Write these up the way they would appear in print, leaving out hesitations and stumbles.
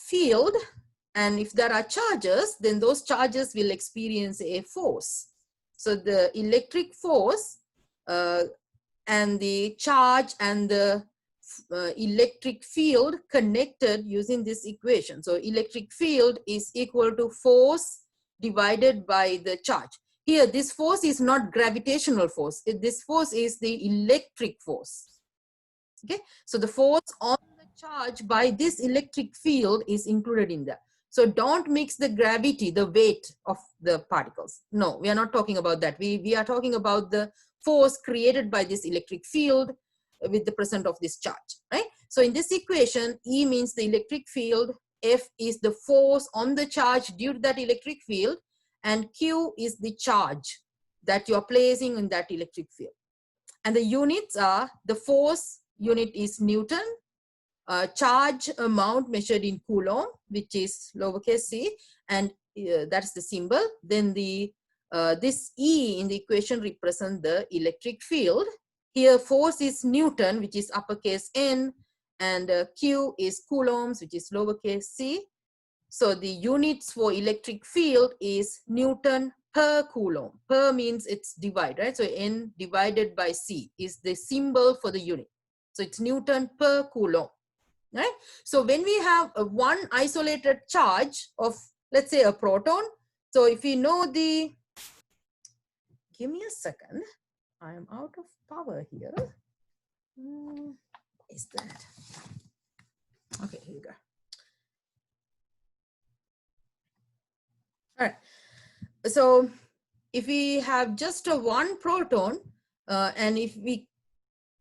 field, and if there are charges, then those charges will experience a force. So the electric force and the charge and the electric field connected using this equation. So electric field is equal to force divided by the charge. Here, this force is not gravitational force. This force is the electric force. Okay, so the force on the charge by this electric field is included in that. So don't mix the gravity, the weight of the particles. No, we are not talking about that. We are talking about the force created by this electric field with the presence of this charge, right? So in this equation, E means the electric field, F is the force on the charge due to that electric field, and Q is the charge that you are placing in that electric field. And the units are, the force unit is Newton, charge amount measured in Coulomb, which is lowercase c, and that's the symbol. Then the this E in the equation represents the electric field. Here force is Newton, which is uppercase N, and Q is coulombs, which is lowercase c. So the units for electric field is Newton per Coulomb. Per means it's divide, right? So N divided by C is the symbol for the unit. So it's Newton per Coulomb, right? So when we have one isolated charge of, let's say, a proton. So if we know the, give me a second, I am out of power here. Is that? Okay, here we go. All right. So if we have just a one proton, and if we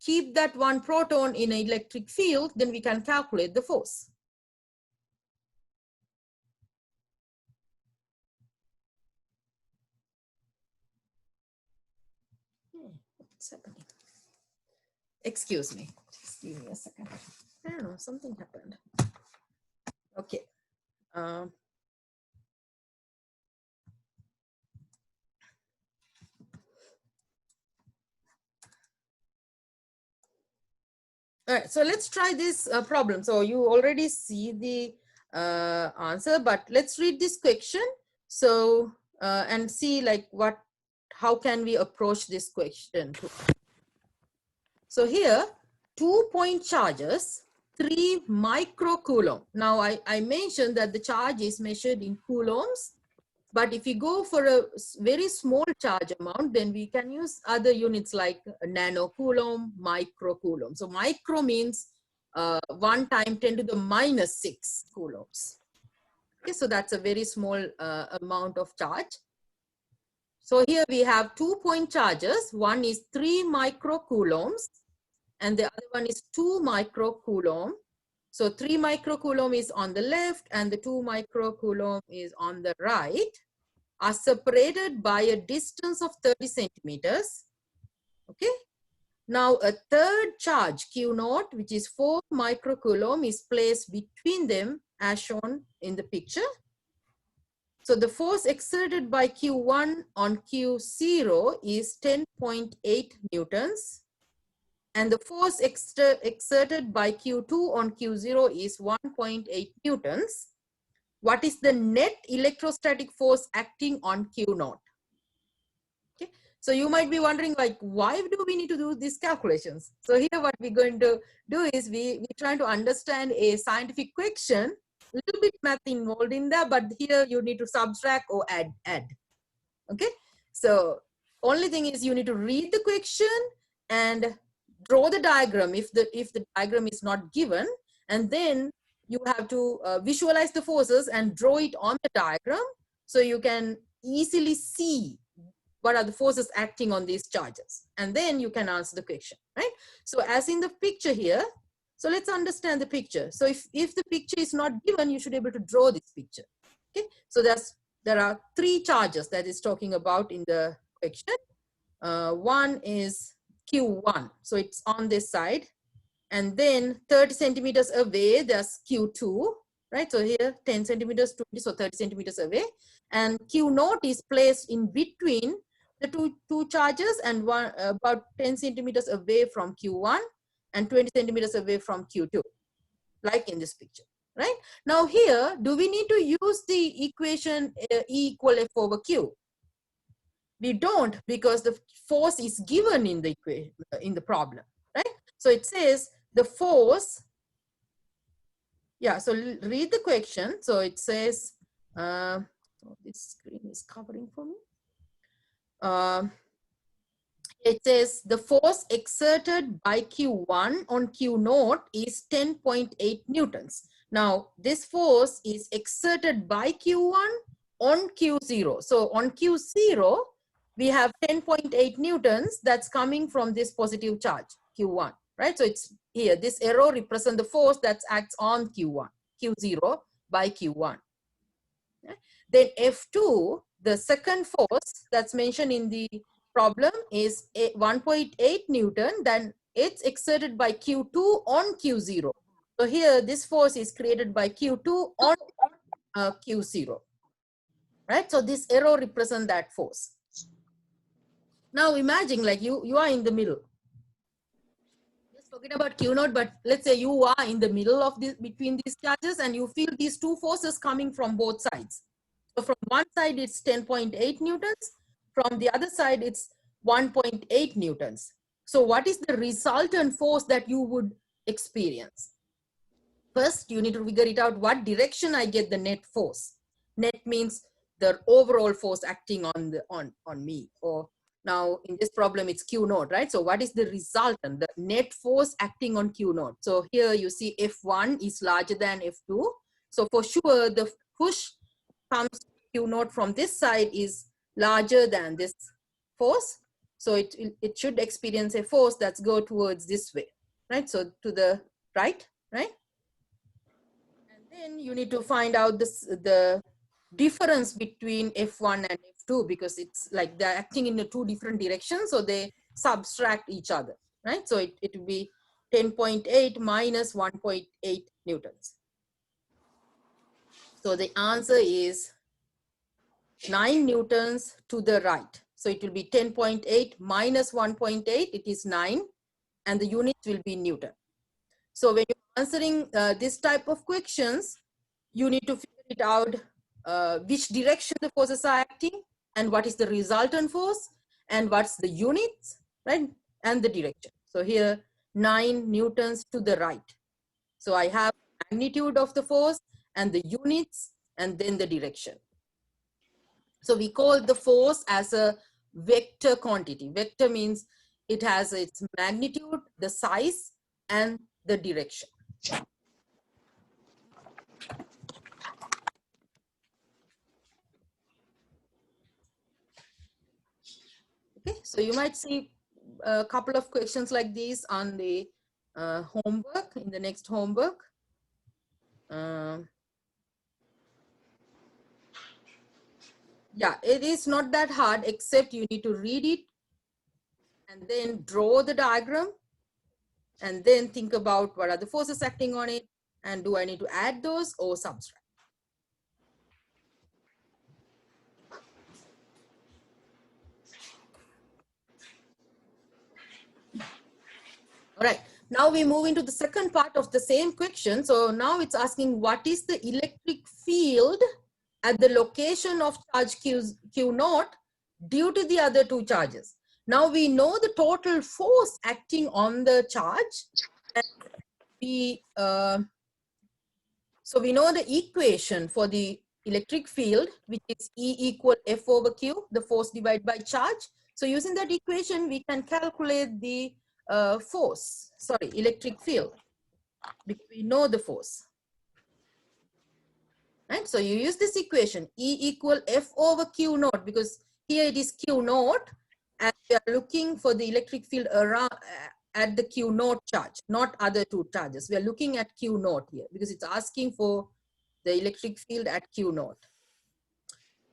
keep that one proton in an electric field, then we can calculate the force. What's happening? Excuse me. Just give me a second. I don't know, something happened. Okay. All right, so let's try this problem. So you already see the answer, but let's read this question. So and see like how can we approach this question? So here, 2-point charges, 3 microcoulomb. Now I mentioned that the charge is measured in coulombs, but if you go for a very small charge amount, then we can use other units like nanocoulomb, microcoulomb. So micro means 1 × 10⁻⁶ coulombs. Okay, so that's a very small amount of charge. So here we have 2-point charges. One is 3 microcoulombs and the other one is 2 microcoulomb. So 3 microcoulomb is on the left and the 2 microcoulomb is on the right, are separated by a distance of 30 centimeters. Okay. Now a third charge Q0, which is 4 microcoulomb, is placed between them as shown in the picture. So the force exerted by Q1 on Q0 is 10.8 newtons. And the force exerted by Q2 on Q0 is 1.8 newtons. What is the net electrostatic force acting on Q0? Okay. So you might be wondering, like, why do we need to do these calculations? So here what we're going to do is we're trying to understand a scientific question, a little bit math involved in there, but here you need to subtract or add. Okay. So only thing is you need to read the question and draw the diagram if the diagram is not given, and then you have to visualize the forces and draw it on the diagram so you can easily see what are the forces acting on these charges, and then you can answer the question, right? So as in the picture here, so let's understand the picture. So if the picture is not given, you should be able to draw this picture. Okay, so there are 3 charges that is talking about in the question. One is Q1, so it's on this side, and then 30 centimeters away there's Q2, right? So here 10 centimeters, 20, so 30 centimeters away, and Q0 is placed in between the two charges and one about 10 centimeters away from Q1 and 20 centimeters away from Q2, like in this picture. right? Now here, do we need to use the equation E equal F over Q? We don't, because the force is given in the equation, in the problem, right? So it says the force, yeah, so read the question. So it says, oh, this screen is covering for me. It says the force exerted by Q1 on Q naught is 10.8 newtons. Now, this force is exerted by Q1 on Q0. So on Q0, we have 10.8 newtons that's coming from this positive charge, Q1, right? So it's here, this arrow represents the force that acts on Q1, Q0 by Q1. Okay? Then F2, the second force that's mentioned in the problem is 1.8 Newton, then it's exerted by Q2 on Q0. So here, this force is created by Q2 on Q0, right? So this arrow represents that force. Now imagine like you are in the middle. Just forget about Q naught, but let's say you are in the middle of this, between these charges, and you feel these two forces coming from both sides. So from one side, it's 10.8 newtons. From the other side, it's 1.8 newtons. So what is the resultant force that you would experience? First, you need to figure it out what direction I get the net force. Net means the overall force acting on the on me. Or now in this problem, it's Q naught, right? So what is the resultant, the net force acting on Q naught? So here you see F1 is larger than F2. So for sure, the push comes Q naught from this side is larger than this force. So it should experience a force that's go towards this way, right? So to the right, right? And then you need to find out the difference between F1 and F2, because it's like they're acting in the two different directions. So they subtract each other, right? So it will be 10.8 minus 1.8 newtons. So the answer is 9 newtons to the right. So it will be 10.8 minus 1.8, it is 9, and the units will be Newton. So when you're answering this type of questions, you need to figure it out which direction the forces are acting, and what is the resultant force, and what's the units, right? And the direction. So here, 9 newtons to the right. So I have magnitude of the force and the units and then the direction. So we call the force as a vector quantity. Vector means it has its magnitude, the size, and the direction. Okay, so you might see a couple of questions like these on the homework, in the next homework. Yeah, it is not that hard, except you need to read it and then draw the diagram and then think about what are the forces acting on it, and do I need to add those or subtract. All right, now we move into the second part of the same question. So now it's asking what is the electric field at the location of charge Q naught due to the other two charges. Now we know the total force acting on the charge. So we know the equation for the electric field, which is E equal F over Q, the force divided by charge. So using that equation, we can calculate the electric field, because we know the force. Right? So you use this equation, E equal F over Q naught, because here it is Q naught, and we are looking for the electric field around at the Q naught charge, not other two charges. We are looking at Q naught here, because it's asking for the electric field at Q naught.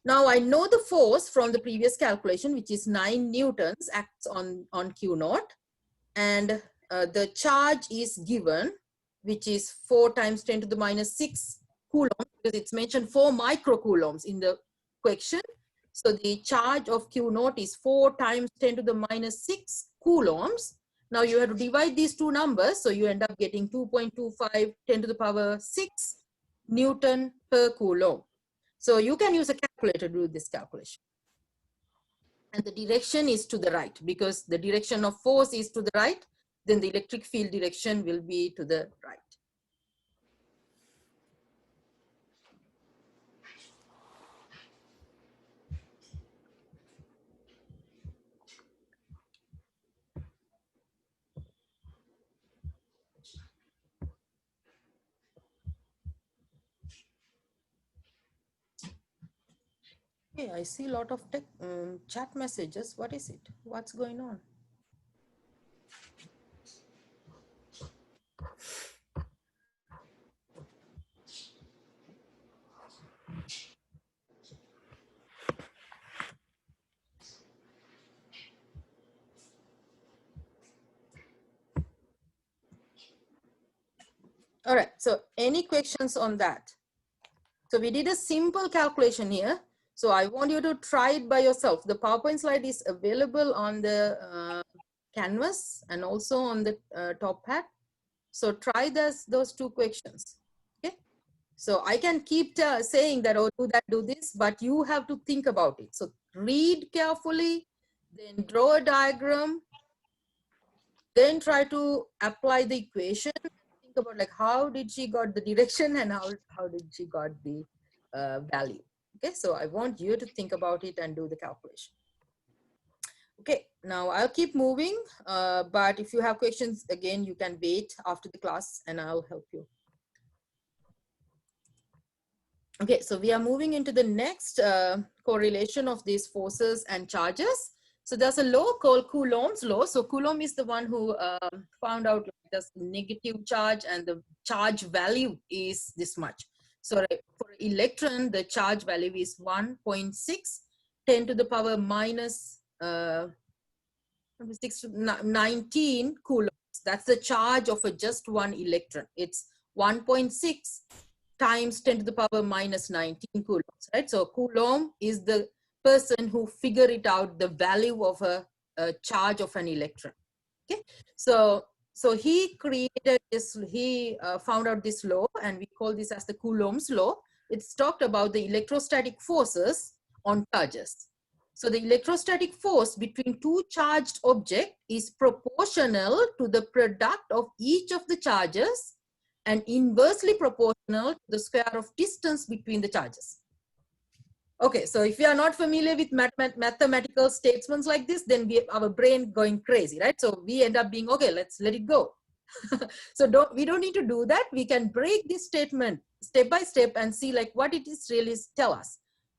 Now I know the force from the previous calculation, which is 9 newtons acts on Q naught, and the charge is given, which is 4 times 10 to the minus 6 coulombs, because it's mentioned 4 microcoulombs in the question. So the charge of Q naught is 4 times 10 to the minus 6 coulombs. Now you have to divide these two numbers, so you end up getting 2.25 10 to the power 6 Newton per Coulomb. So you can use a calculator to do this calculation. And the direction is to the right, because the direction of force is to the right, then the electric field direction will be to the right. Okay, I see a lot of chat messages. What is it? What's going on? All right, so any questions on that? So we did a simple calculation here. So I want you to try it by yourself. The PowerPoint slide is available on the canvas and also on the top pad. So try those two questions. Okay. So I can keep saying that, oh, do that, do this, but you have to think about it. So read carefully, then draw a diagram, then try to apply the equation. Think about like how did she got the direction and how did she got the value. Okay, so I want you to think about it and do the calculation. Okay, now I'll keep moving, but if you have questions, again, you can wait after the class and I'll help you. Okay, so we are moving into the next correlation of these forces and charges. So there's a law called Coulomb's law. So Coulomb is the one who found out this negative charge and the charge value is this much. So for electron, the charge value is 1.6, 10 to the power minus 19 coulombs. That's the charge of just one electron. It's 1.6 times 10 to the power minus 19 coulombs, right? So Coulomb is the person who figured it out, the value of a charge of an electron. Okay, so he created this, he found out this law, and we call this as the Coulomb's law. It's talked about the electrostatic forces on charges. So the electrostatic force between two charged objects is proportional to the product of each of the charges and inversely proportional to the square of distance between the charges. Okay, so if you are not familiar with mathematical statements like this, then our brain going crazy, right? So we end up being, okay, let's let it go. So we don't need to do that. We can break this statement step by step and see like what it is really tell us.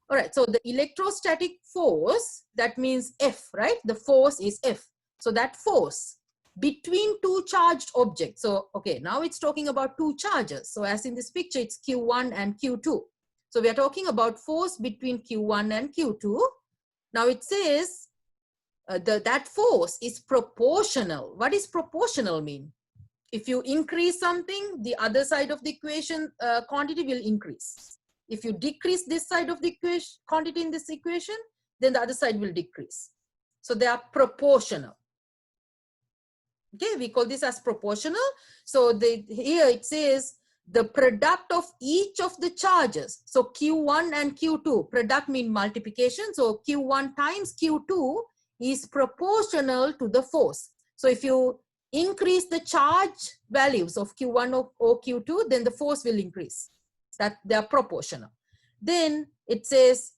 All right, so the electrostatic force, that means F, right? The force is F. So that force between two charged objects. So, okay, now it's talking about two charges. So as in this picture, it's Q1 and Q2. So we are talking about force between Q1 and Q2. Now it says that force is proportional. What does proportional mean? If you increase something, the other side of the equation quantity will increase. If you decrease this side of the equation quantity in this equation, then the other side will decrease. So they are proportional. Okay, we call this as proportional. So here it says the product of each of the charges. So Q1 and Q2, product mean multiplication. So Q1 times Q2 is proportional to the force. So if you increase the charge values of Q1 or Q2, then the force will increase. That they are proportional. Then it says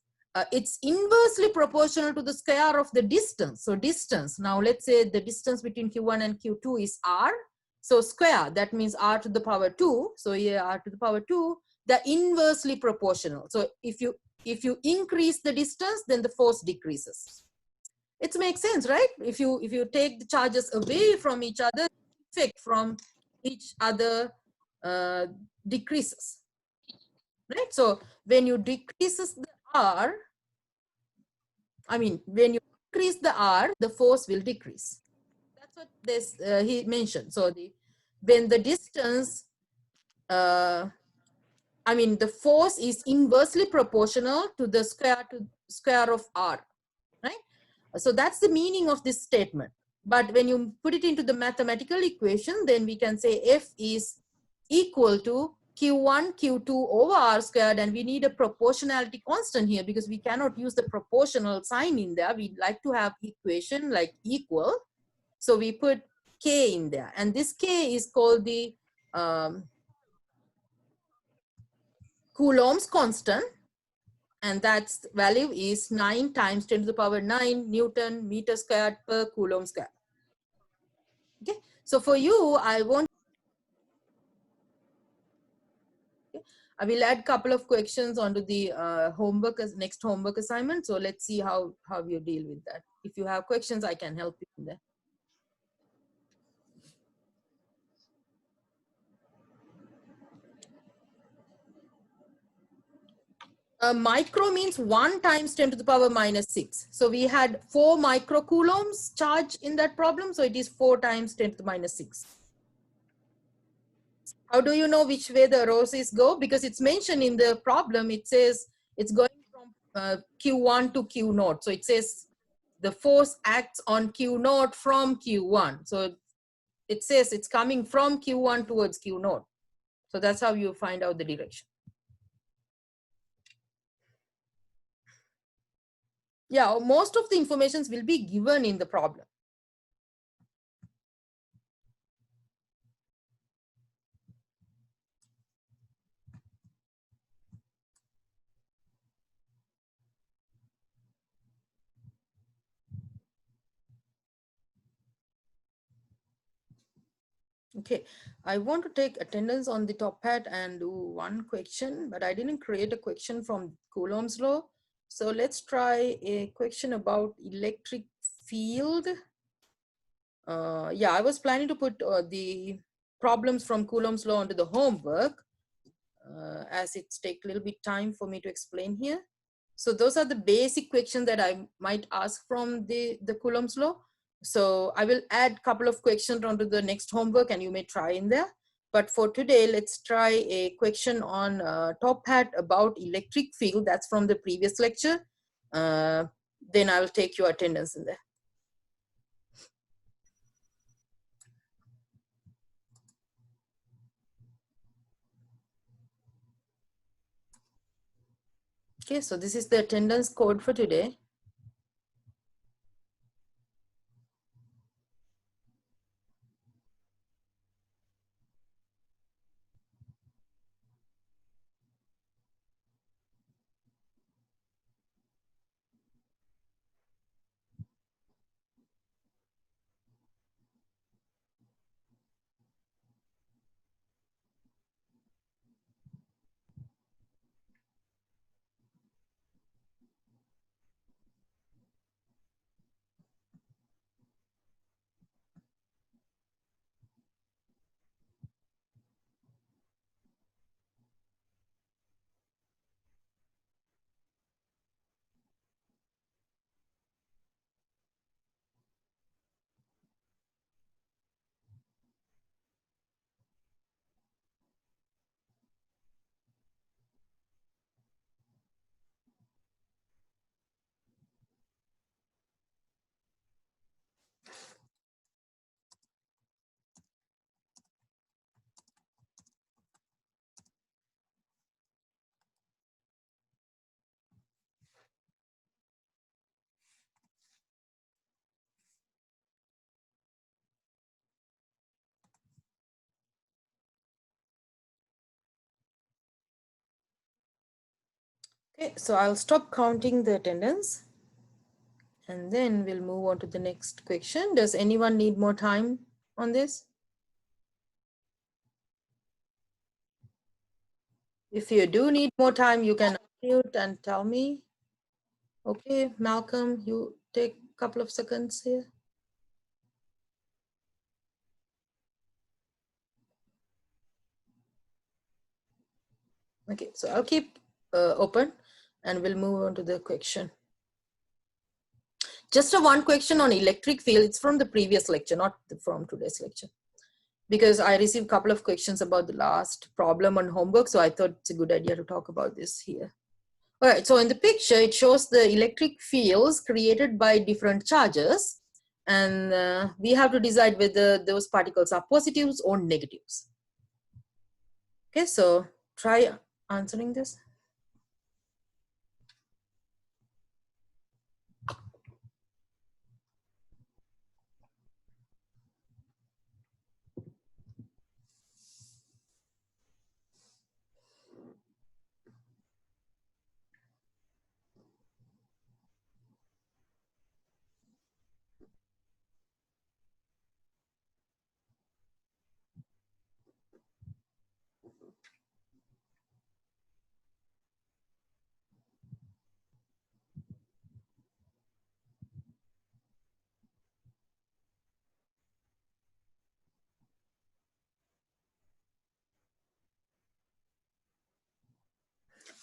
it's inversely proportional to the square of the distance. So distance, now let's say the distance between Q1 and Q2 is R. So square, that means R to the power 2. So here R to the power 2, they're inversely proportional. So if you increase the distance, then the force decreases. It makes sense, right? If you take the charges away from each other, the effect from each other decreases. Right? So when you decreases the R, when you increase the R, the force will decrease. That's what this he mentioned. So when the distance, the force is inversely proportional to the square of R, right? So that's the meaning of this statement. But when you put it into the mathematical equation, then we can say F is equal to Q1, Q2 over R squared, and we need a proportionality constant here because we cannot use the proportional sign in there. We'd like to have equation like equal. So we put K in there, and this K is called the Coulomb's constant, and that's value is 9 times 10 to the power 9 Newton meter squared per Coulomb squared. Okay, so for you, I will add a couple of questions onto the homework as next homework assignment. So let's see how you deal with that. If you have questions, I can help you in there. Micro means 1 times 10 to the power minus 6. So we had 4 microcoulombs charge in that problem. So it is 4 times 10 to the minus 6. How do you know which way the roses go? Because it's mentioned in the problem. It says it's going from Q1 to Q naught. So it says the force acts on Q naught from Q1. So it says it's coming from Q1 towards Q naught. So that's how you find out the direction. Yeah, most of the informations will be given in the problem. Okay, I want to take attendance on the top hat and do one question, but I didn't create a question from Coulomb's law. So let's try a question about electric field. Yeah, I was planning to put the problems from Coulomb's law onto the homework, as it's take a little bit time for me to explain here. So those are the basic questions that I might ask from the Coulomb's law. So I will add a couple of questions onto the next homework and you may try in there. But for today, let's try a question on top hat about electric field. That's from the previous lecture. Then I'll take your attendance in there. Okay, so this is the attendance code for today. Okay, so I'll stop counting the attendance and then we'll move on to the next question. Does anyone need more time on this? If you do need more time, you can unmute and tell me. Okay, Malcolm, you take a couple of seconds here. Okay, so I'll keep open and we'll move on to the question. Just a one question on electric field. It's from the previous lecture, not from today's lecture. Because I received a couple of questions about the last problem on homework. So I thought it's a good idea to talk about this here. All right, so in the picture, it shows the electric fields created by different charges. And we have to decide whether those particles are positives or negatives. Okay, so try answering this.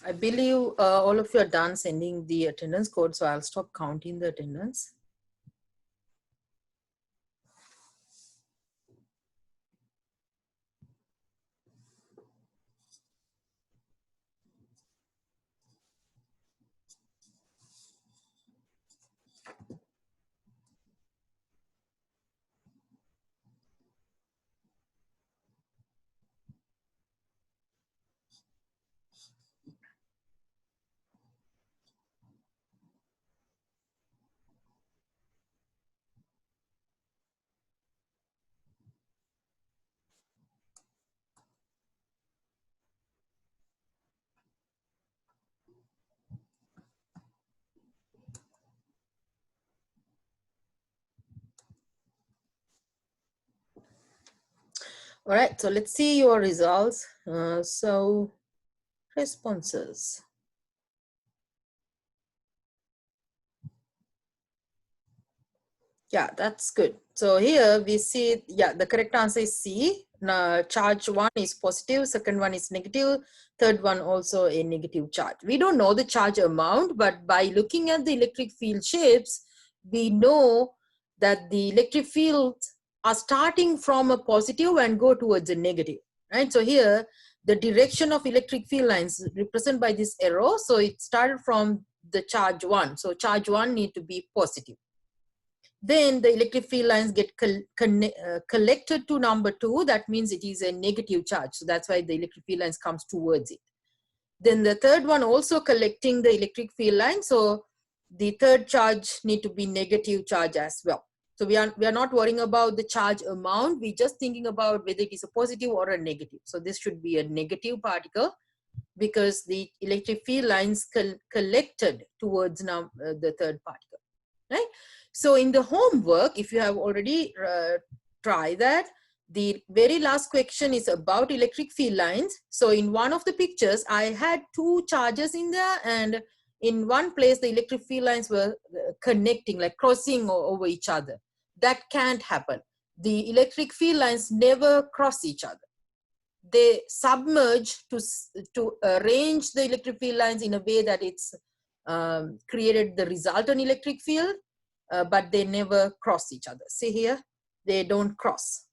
I believe all of you are done sending the attendance code, so I'll stop counting the attendance. All right, so let's see your results. So responses. Yeah, that's good. So here we see, yeah, the correct answer is C. Now, charge 1 is positive, second one is negative, third one also a negative charge. We don't know the charge amount, but by looking at the electric field shapes, we know that the electric fields are starting from a positive and go towards a negative, right? So here, the direction of electric field lines represented by this arrow. So it started from the charge 1. So charge 1 need to be positive. Then the electric field lines get collected to number 2. That means it is a negative charge. So that's why the electric field lines comes towards it. Then the third one also collecting the electric field line. So the third charge need to be negative charge as well. So we are not worrying about the charge amount. We're just thinking about whether it is a positive or a negative. So this should be a negative particle because the electric field lines collected towards now the third particle, right? So in the homework, if you have already tried that, the very last question is about electric field lines. So in one of the pictures, I had 2 charges in there, and in one place, the electric field lines were connecting, like crossing over each other. That can't happen. The electric field lines never cross each other. They submerge to arrange the electric field lines in a way that it's created the resultant electric field, but they never cross each other. See here, they don't cross.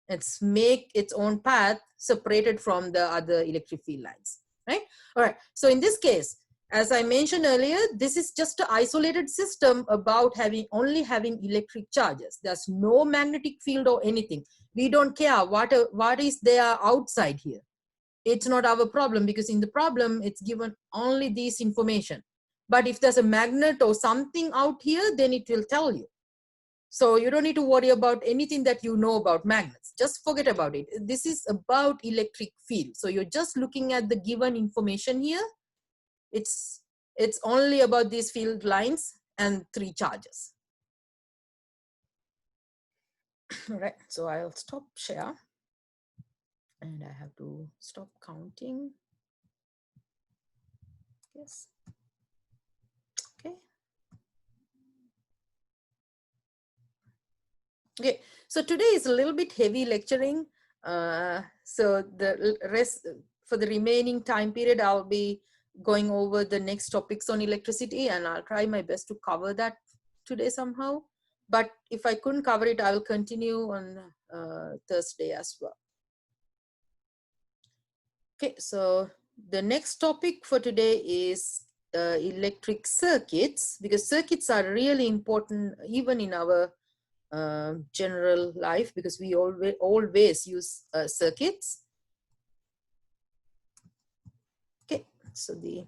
It's make its own path separated from the other electric field lines, right? All right, so in this case, as I mentioned earlier, this is just an isolated system about only having electric charges. There's no magnetic field or anything. We don't care what is there outside here. It's not our problem because in the problem, it's given only this information. But if there's a magnet or something out here, then it will tell you. So you don't need to worry about anything that you know about magnets. Just forget about it. This is about electric field. So you're just looking at the given information here. It's only about these field lines and 3 charges. All right, so I'll stop share. And I have to stop counting. Yes. Okay. Okay, so today is a little bit heavy lecturing. So the rest, for the remaining time period, I'll be going over the next topics on electricity, and I'll try my best to cover that today somehow. But if I couldn't cover it, I will continue on Thursday as well. Okay, so the next topic for today is electric circuits, because circuits are really important even in our general life, because we always use circuits. So the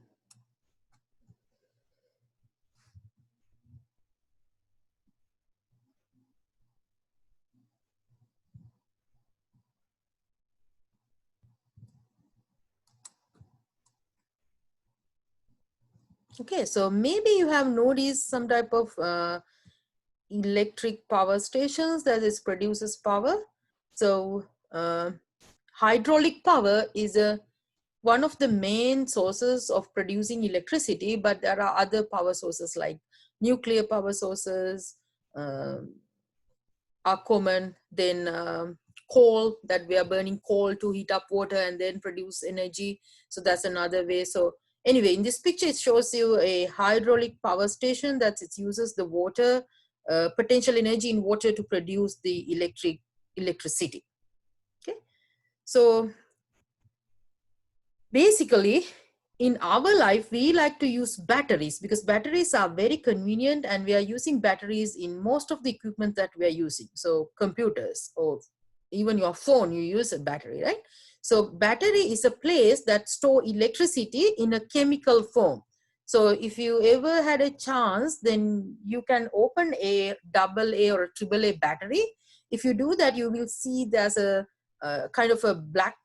okay, so maybe you have noticed some type of electric power stations that is produces power. So hydraulic power is one of the main sources of producing electricity, but there are other power sources like nuclear power sources are common. Then coal, that we are burning coal to heat up water and then produce energy. So that's another way. So anyway, in this picture, it shows you a hydraulic power station that it uses the water, potential energy in water to produce the electricity. Okay, so basically in our life, we like to use batteries because batteries are very convenient, and we are using batteries in most of the equipment that we are using. So computers or even your phone, you use a battery, right? So battery is a place that store electricity in a chemical form. So if you ever had a chance, then you can open a AA or a AAA battery. If you do that, you will see there's a kind of a black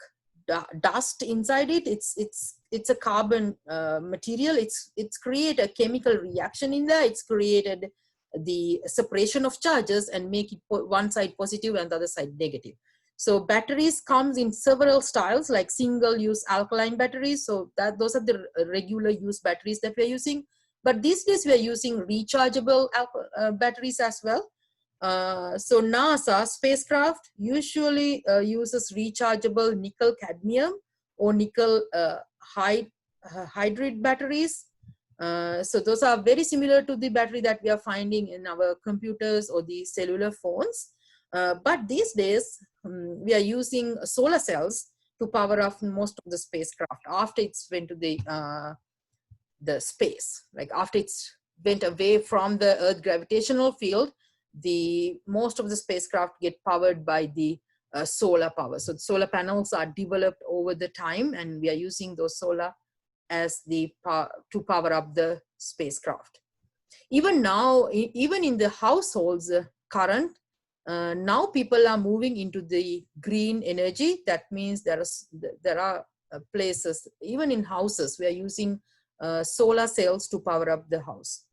dust inside it. It's a carbon material. It's create a chemical reaction in there. It's created the separation of charges and make it one side positive and the other side negative. So batteries comes in several styles, like single use alkaline batteries. So those are the regular use batteries that we're using. But these days we're using rechargeable batteries as well. So NASA spacecraft usually uses rechargeable nickel cadmium or nickel hydride batteries. So those are very similar to the battery that we are finding in our computers or the cellular phones. But these days we are using solar cells to power up most of the spacecraft after it's went to the space. Like after it's went away from the Earth gravitational field, the most of the spacecraft get powered by the solar power. So solar panels are developed over the time, and we are using those solar as the to power up the spacecraft. Even now, even in the households current, now people are moving into the green energy. That means there are places, even in houses, we are using solar cells to power up the house.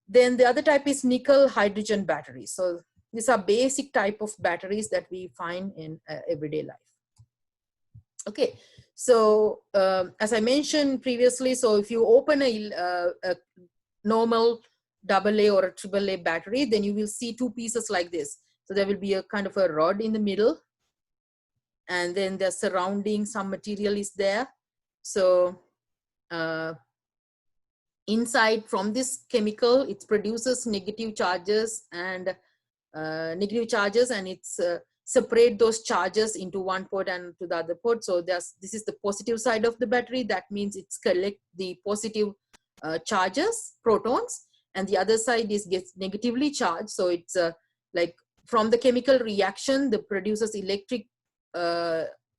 Then the other type is nickel hydrogen batteries. So these are basic type of batteries that we find in everyday life. Okay, so as I mentioned previously, so if you open a normal AA or a AAA battery, then you will see two pieces like this. So there will be a kind of a rod in the middle, and then the surrounding some material is there. So inside from this chemical, it produces negative charges and it's separate those charges into one port and to the other port. So this is the positive side of the battery. That means it's collect the positive charges, protons, and the other side gets negatively charged. So it's like from the chemical reaction, the produces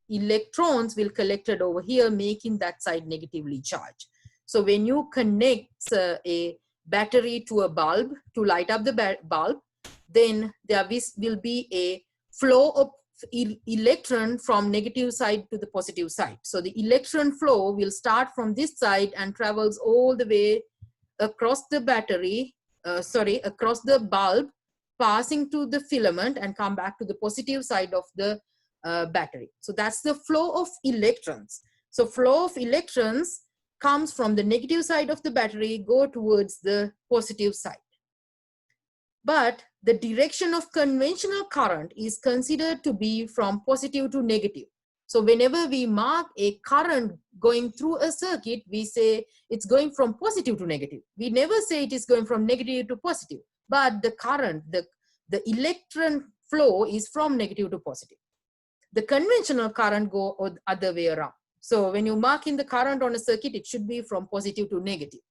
electrons will collected over here, making that side negatively charged. So when you connect a battery to a bulb to light up the bulb, then there will be a flow of electron from negative side to the positive side. So the electron flow will start from this side and travels all the way across the battery, across the bulb, passing to the filament and come back to the positive side of the battery. So that's the flow of electrons. So flow of electrons comes from the negative side of the battery, go towards the positive side. But the direction of conventional current is considered to be from positive to negative. So whenever we mark a current going through a circuit, we say it's going from positive to negative. We never say it is going from negative to positive, but the current, the electron flow is from negative to positive. The conventional current go other way around. So when you mark in the current on a circuit, it should be from positive to negative.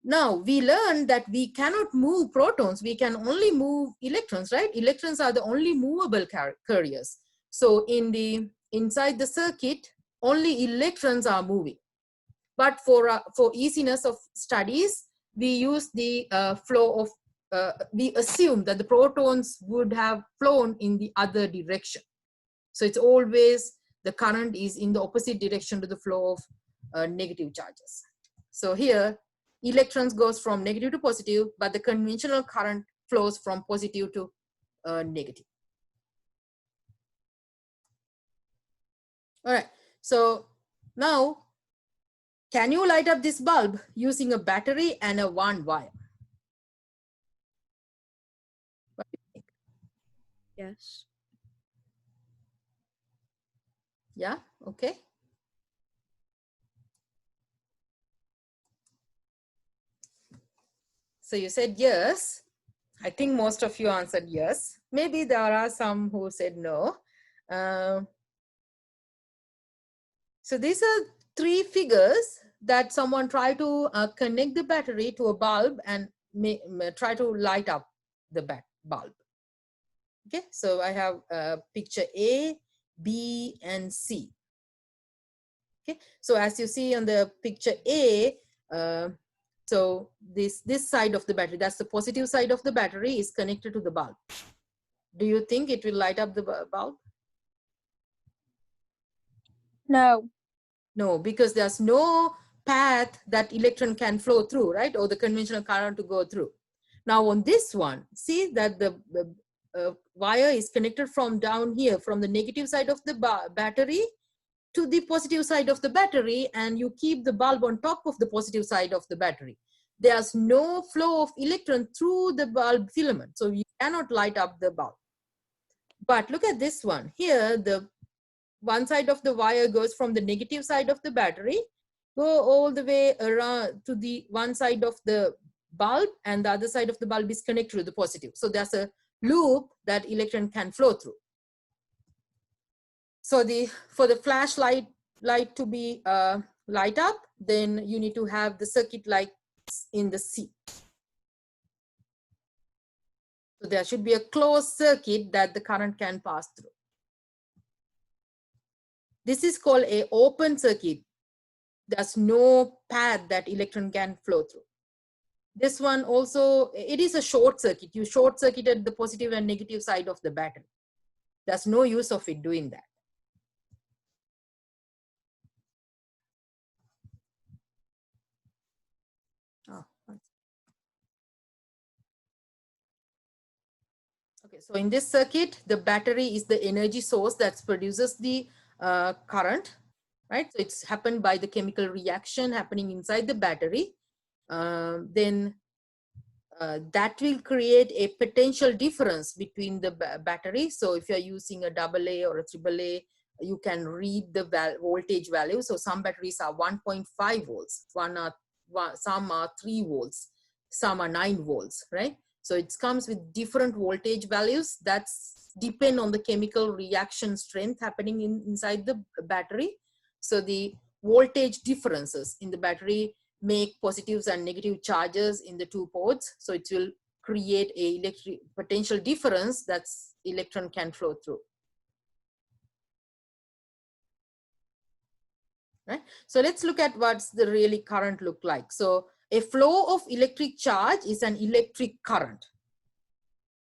Now we learned that we cannot move protons, we can only move electrons, right? Electrons are the only movable carriers. So inside the circuit, only electrons are moving. but for easiness of studies, we use the flow of, we assume that the protons would have flown in the other direction. So it's always the current is in the opposite direction to the flow of negative charges. So here, electrons goes from negative to positive, but the conventional current flows from positive to negative. All right, so now, can you light up this bulb using a battery and a one wire? What do you think? Yes. Yeah, okay. So you said yes. I think most of you answered yes. Maybe there are some who said no. So these are three figures that someone tried to connect the battery to a bulb and try to light up the bulb. Okay, so I have picture A, B, and C. Okay, so as you see on the picture A, so this side of the battery, that's the positive side of the battery, is connected to the bulb. Do you think it will light up the bulb? No. No, because there's no path that electron can flow through, right? Or the conventional current to go through. Now on this one, see that the wire is connected from down here, from the negative side of the battery to the positive side of the battery, and you keep the bulb on top of the positive side of the battery. There's no flow of electron through the bulb filament, so you cannot light up the bulb. But look at this one. Here, the one side of the wire goes from the negative side of the battery, go all the way around to the one side of the bulb, and the other side of the bulb is connected to the positive. So there's a loop that electron can flow through. So for the flashlight to be light up, then you need to have the circuit lights in the C. So there should be a closed circuit that the current can pass through. This is called an open circuit. There's no path that electron can flow through. This one also, it is a short circuit. You short circuited the positive and negative side of the battery. There's no use of it doing that. Oh. Okay, so in this circuit, the battery is the energy source that produces the current, right? So it's happened by the chemical reaction happening inside the battery. Then that will create a potential difference between the battery. So if you're using a AA or a AAA, you can read the voltage value. So some batteries are 1.5 volts, some are 3 volts, some are 9 volts, right? So it comes with different voltage values that depend on the chemical reaction strength happening inside the battery. So the voltage differences in the battery make positives and negative charges in the two ports. So it will create a electric potential difference that's electron can flow through. Right? So let's look at what's the really current look like. So a flow of electric charge is an electric current.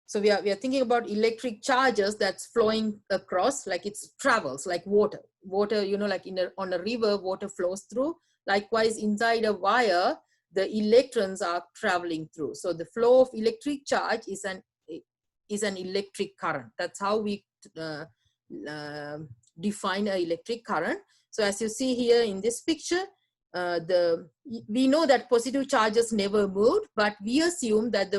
So we are thinking about electric charges that's flowing across, like it's travels, like water. Water, you know, like on a river, water flows through. Likewise, inside a wire, the electrons are traveling through. So the flow of electric charge is an electric current. That's how we define an electric current. So as you see here in this picture, we know that positive charges never moved, but we assume that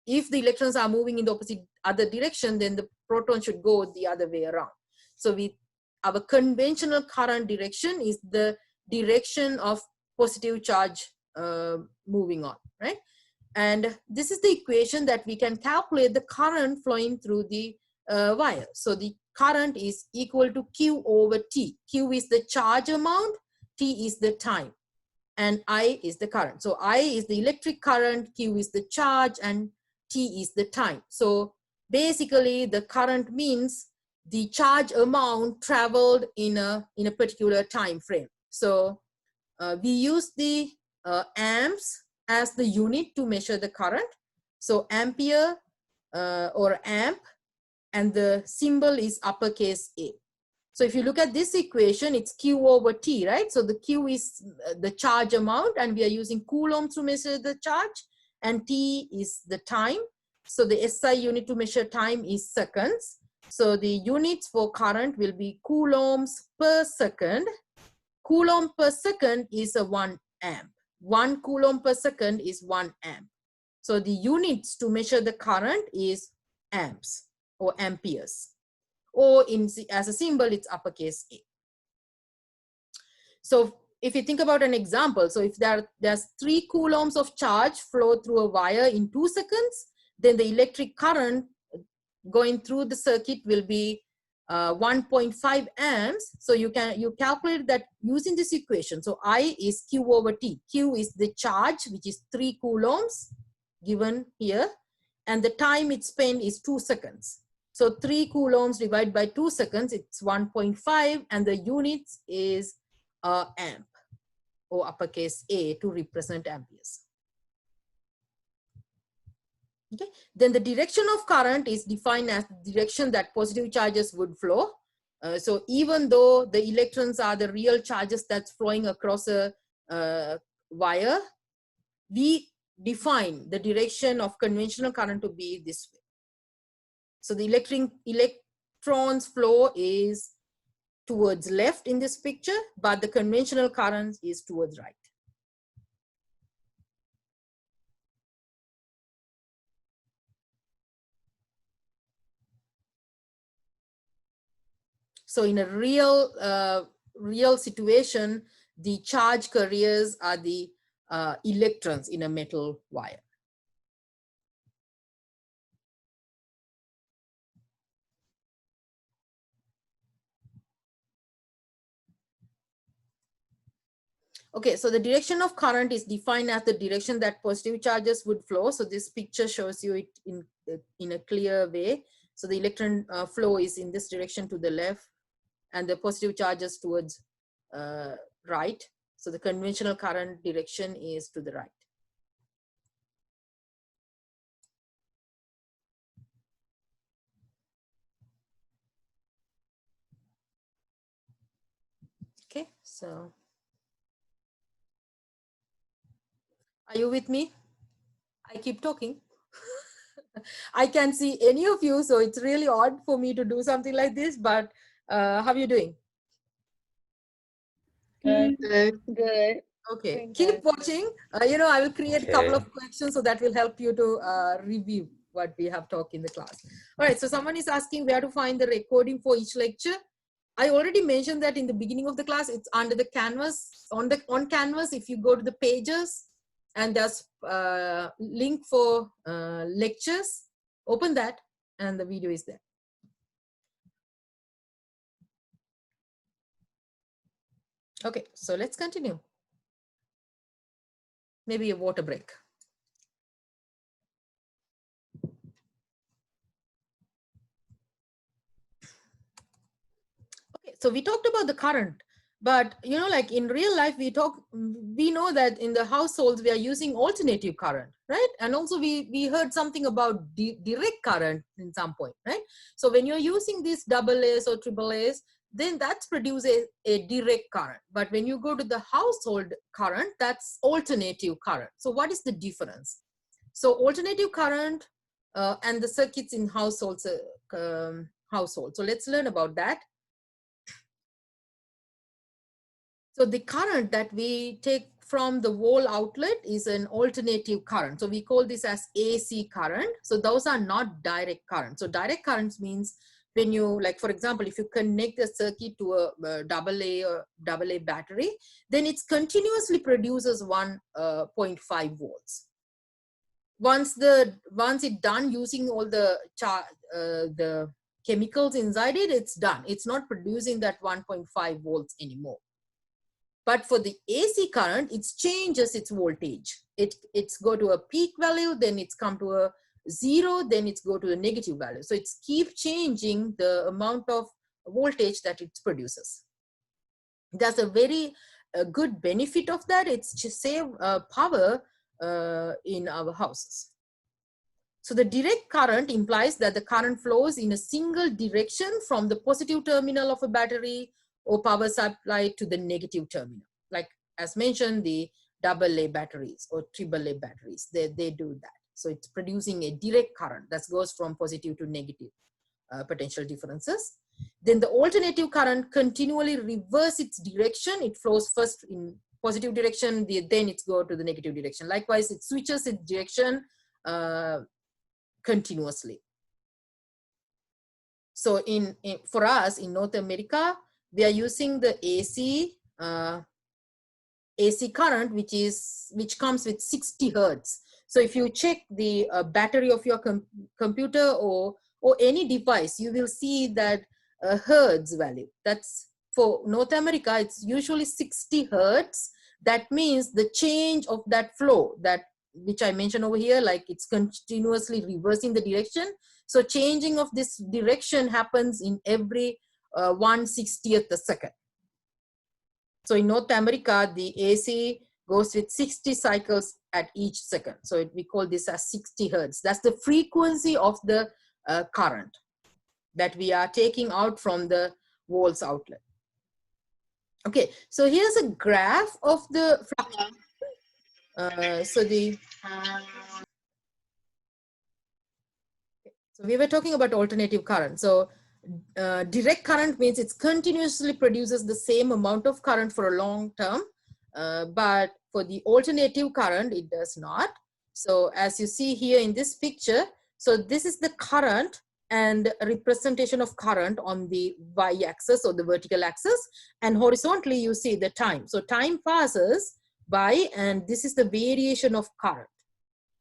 if the electrons are moving in the opposite other direction, then the proton should go the other way around. So our conventional current direction is the direction of positive charge moving on, right? And this is the equation that we can calculate the current flowing through the wire. So the current is equal to Q over T. Q is the charge amount, T is the time, and I is the current. So I is the electric current, Q is the charge, and T is the time. So basically the current means the charge amount traveled in a particular time frame. So we use the amps as the unit to measure the current. So ampere or amp, and the symbol is uppercase A. So if you look at this equation, it's Q over T, right? So the Q is the charge amount, and we are using coulombs to measure the charge, and T is the time. So the SI unit to measure time is seconds. So the units for current will be coulombs per second. Coulomb per second is a 1 amp. 1 coulomb per second is 1 amp. So the units to measure the current is amps or amperes. Or as a symbol, it's uppercase A. So if you think about an example, so if there's 3 coulombs of charge flow through a wire in 2 seconds, then the electric current going through the circuit will be 1.5 amps. So you calculate that using this equation. So I is Q over T. Q is the charge, which is 3 coulombs given here, and the time it spent is 2 seconds. So 3 coulombs divided by 2 seconds, it's 1.5, and the units is amp or uppercase A to represent amperes. Okay. Then the direction of current is defined as the direction that positive charges would flow. So even though the electrons are the real charges that's flowing across a wire, we define the direction of conventional current to be this way. So the electrons flow is towards left in this picture, but the conventional current is towards right. So in a real situation, the charge carriers are the electrons in a metal wire. Okay, so the direction of current is defined as the direction that positive charges would flow. So this picture shows you it in a clear way. So the electron flow is in this direction to the left, and the positive charges towards right. So the conventional current direction is to the right. Okay, so are you with me? I keep talking. I can't see any of you, so it's really odd for me to do something like this, but how are you doing? Good. Good. Okay, Doing keep good. watching. I will create a couple Okay. of questions so that will help you to review what we have talked in the class. All right, so someone is asking where to find the recording for each lecture. I already mentioned that in the beginning of the class. It's under the Canvas. On Canvas, if you go to the pages and there's a link for lectures, open that and the video is there. Okay, so let's continue. Maybe a water break. Okay, so we talked about the current, but like in real life, we know that in the households we are using alternative current, right? And also we heard something about direct current in some point, right? So when you're using these AA's or AAA's, then that's produce a direct current. But when you go to the household current, that's alternative current. So what is the difference? So alternative current and the circuits in households. So let's learn about that. So the current that we take from the wall outlet is an alternative current. So we call this as AC current. So those are not direct current. So direct currents means when you, like for example, if you connect a circuit to a AA or AA battery, then it continuously produces 1.5 volts. Once it's done using all the chemicals inside it, it's done. It's not producing that 1.5 volts anymore. But for the AC current, it changes its voltage. It's go to a peak value, then it's come to a 0, then it's go to a negative value. So it's keep changing the amount of voltage that it produces. That's a very a good benefit of that, it's to save power in our houses. So the direct current implies that the current flows in a single direction from the positive terminal of a battery or power supply to the negative terminal. Like as mentioned, the AA batteries or AAA batteries, they do that. So it's producing a direct current that goes from positive to negative potential differences. Then the alternative current continually reverses its direction. It flows first in positive direction, then it goes to the negative direction. Likewise, it switches its direction continuously. So for us in North America, we are using the AC current, which comes with 60 hertz. So if you check the battery of your computer or any device, you will see that hertz value. That's for North America, it's usually 60 hertz. That means the change of that flow, which I mentioned over here, like it's continuously reversing the direction. So changing of this direction happens in every 1/60th a second. So in North America, the AC goes with 60 cycles at each second. So we call this as 60 hertz. That's the frequency of the current that we are taking out from the Volts outlet. Okay, so here's a graph of the so we were talking about alternative current. So direct current means it continuously produces the same amount of current for a long term, but for the alternative current, it does not. So as you see here in this picture, so this is the current and representation of current on the y-axis or the vertical axis, and horizontally you see the time. So time passes by, and this is the variation of current.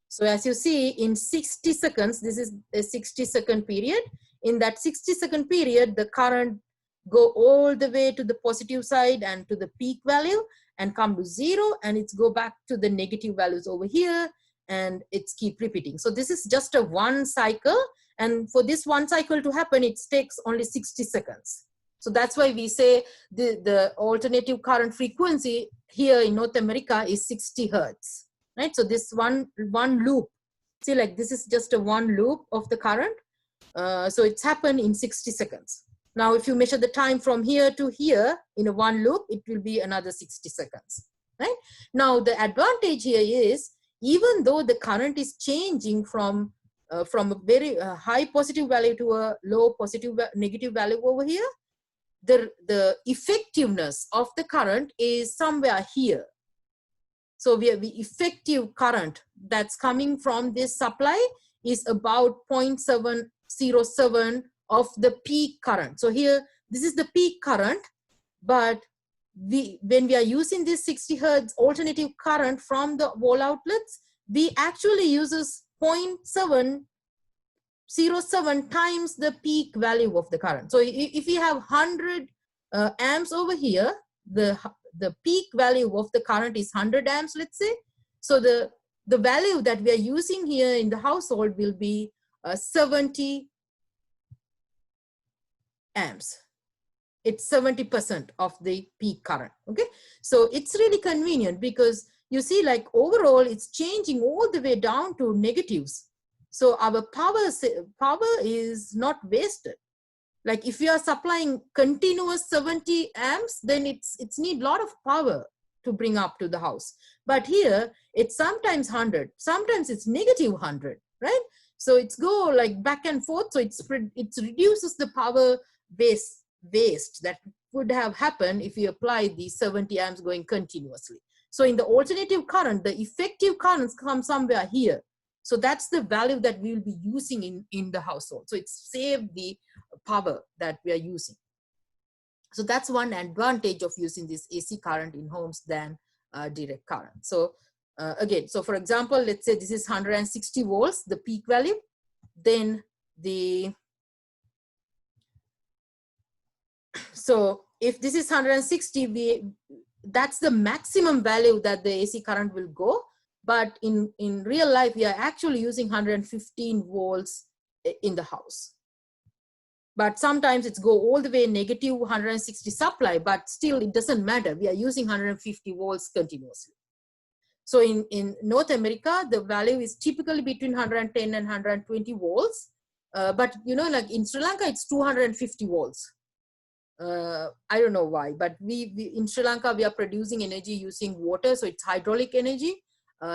So as you see in 60 seconds, this is a 60-second period. In that 60-second period, the current go all the way to the positive side and to the peak value and come to 0, and it's go back to the negative values over here, and it's keep repeating. So this is just a one cycle, and for this one cycle to happen, it takes only 60 seconds. So that's why we say the alternative current frequency here in North America is 60 hertz. Right, so this one loop, see, like this is just a one loop of the current. So it's happened in 60 seconds. Now, if you measure the time from here to here in a one loop, it will be another 60 seconds. Right? Now, the advantage here is, even though the current is changing from a very high positive value to a low negative value over here, the effectiveness of the current is somewhere here. So the effective current that's coming from this supply is about 0.707 of the peak current. So here, this is the peak current, but when we are using this 60 hertz alternative current from the wall outlets, we actually uses 0.707 times the peak value of the current. So if we have 100 amps over here, the peak value of the current is 100 amps, let's say. So the value that we are using here in the household will be 70 amps. It's 70% of the peak current. Okay, so it's really convenient because you see, like overall, it's changing all the way down to negatives. So our power is not wasted. Like if you are supplying continuous 70 amps, then it's need a lot of power to bring up to the house. But here, it's sometimes 100, sometimes it's negative 100, right? So it's go like back and forth. So it reduces the power waste that would have happened if you apply the 70 amps going continuously. So in the alternative current, the effective currents come somewhere here. So that's the value that we will be using in the household. So it's saved the power that we are using. So that's one advantage of using this AC current in homes than direct current. So again, so for example, let's say this is 160 volts, the peak value. Then so if this is 160, that's the maximum value that the AC current will go. But in real life, we are actually using 115 volts in the house. But sometimes it's go all the way negative 160 supply, but still it doesn't matter. We are using 150 volts continuously. So in North America, the value is typically between 110 and 120 volts. But you know, like in Sri Lanka, it's 250 volts. I don't know why, but we in Sri Lanka, we are producing energy using water. So it's hydraulic energy.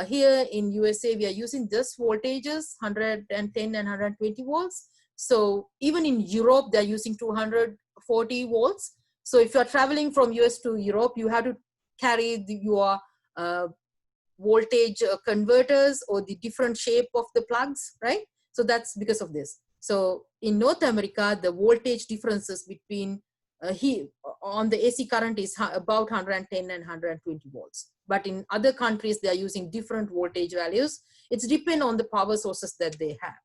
Here in USA, we are using this voltages, 110 and 120 volts. So even in Europe, they're using 240 volts. So if you're traveling from US to Europe, you have to carry your voltage converters or the different shape of the plugs, right? So that's because of this. So in North America, the voltage differences between on the AC current is about 110 and 120 volts. But in other countries, they are using different voltage values. It's depend on the power sources that they have.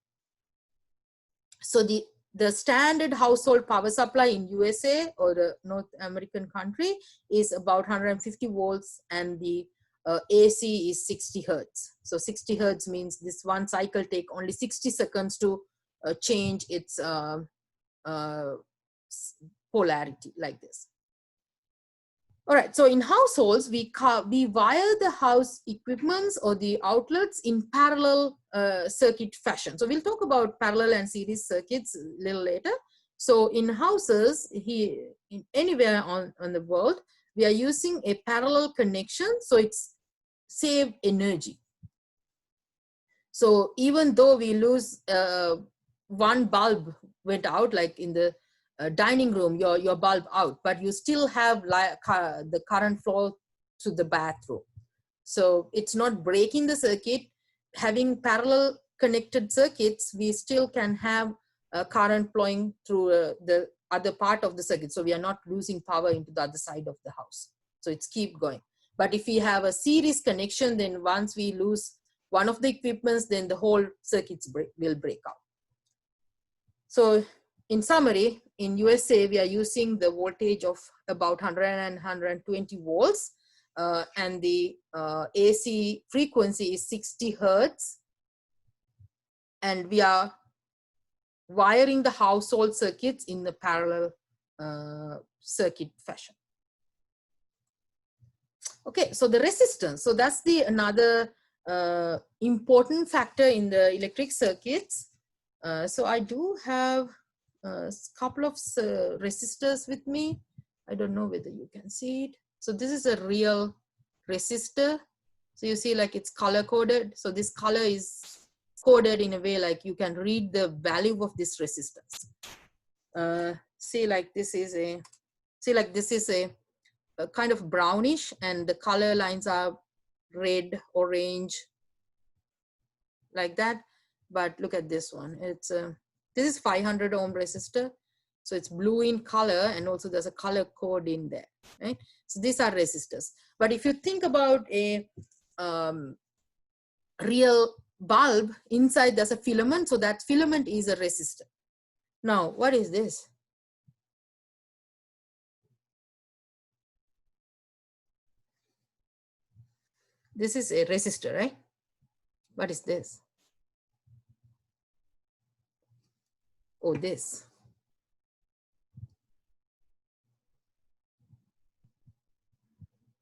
So the standard household power supply in USA or the North American country is about 150 volts, and the AC is 60 hertz. So 60 hertz means this one cycle take only 60 seconds to change its polarity like this. All right, so in households, we wire the house equipments or the outlets in parallel circuit fashion. So we'll talk about parallel and series circuits a little later. So in houses, anywhere on the world, we are using a parallel connection, so it's save energy. So even though we lose one bulb went out, like in the dining room, your bulb out, but you still have the current flow to the bathroom. So it's not breaking the circuit. Having parallel connected circuits, we still can have current flowing through the other part of the circuit. So we are not losing power into the other side of the house. So it's keep going. But if we have a series connection, then once we lose one of the equipments, then the whole circuits will break out. So in summary, in USA, we are using the voltage of about 100 and 120 volts, and the AC frequency is 60 hertz. And we are wiring the household circuits in the parallel circuit fashion. Okay, so the resistance. So that's another important factor in the electric circuits. So I do have a couple of resistors with me. I don't know whether you can see it. So this is a real resistor. So you see like it's color coded. So this color is coded in a way like you can read the value of this resistance. See like this is a kind of brownish, and the color lines are red, orange, like that. But look at this one. It's this is 500 ohm resistor. So it's blue in color, and also there's a color code in there, right? So these are resistors. But if you think about a real bulb, inside there's a filament. So that filament is a resistor. Now, what is this? This is a resistor, right? What is this? Oh, this.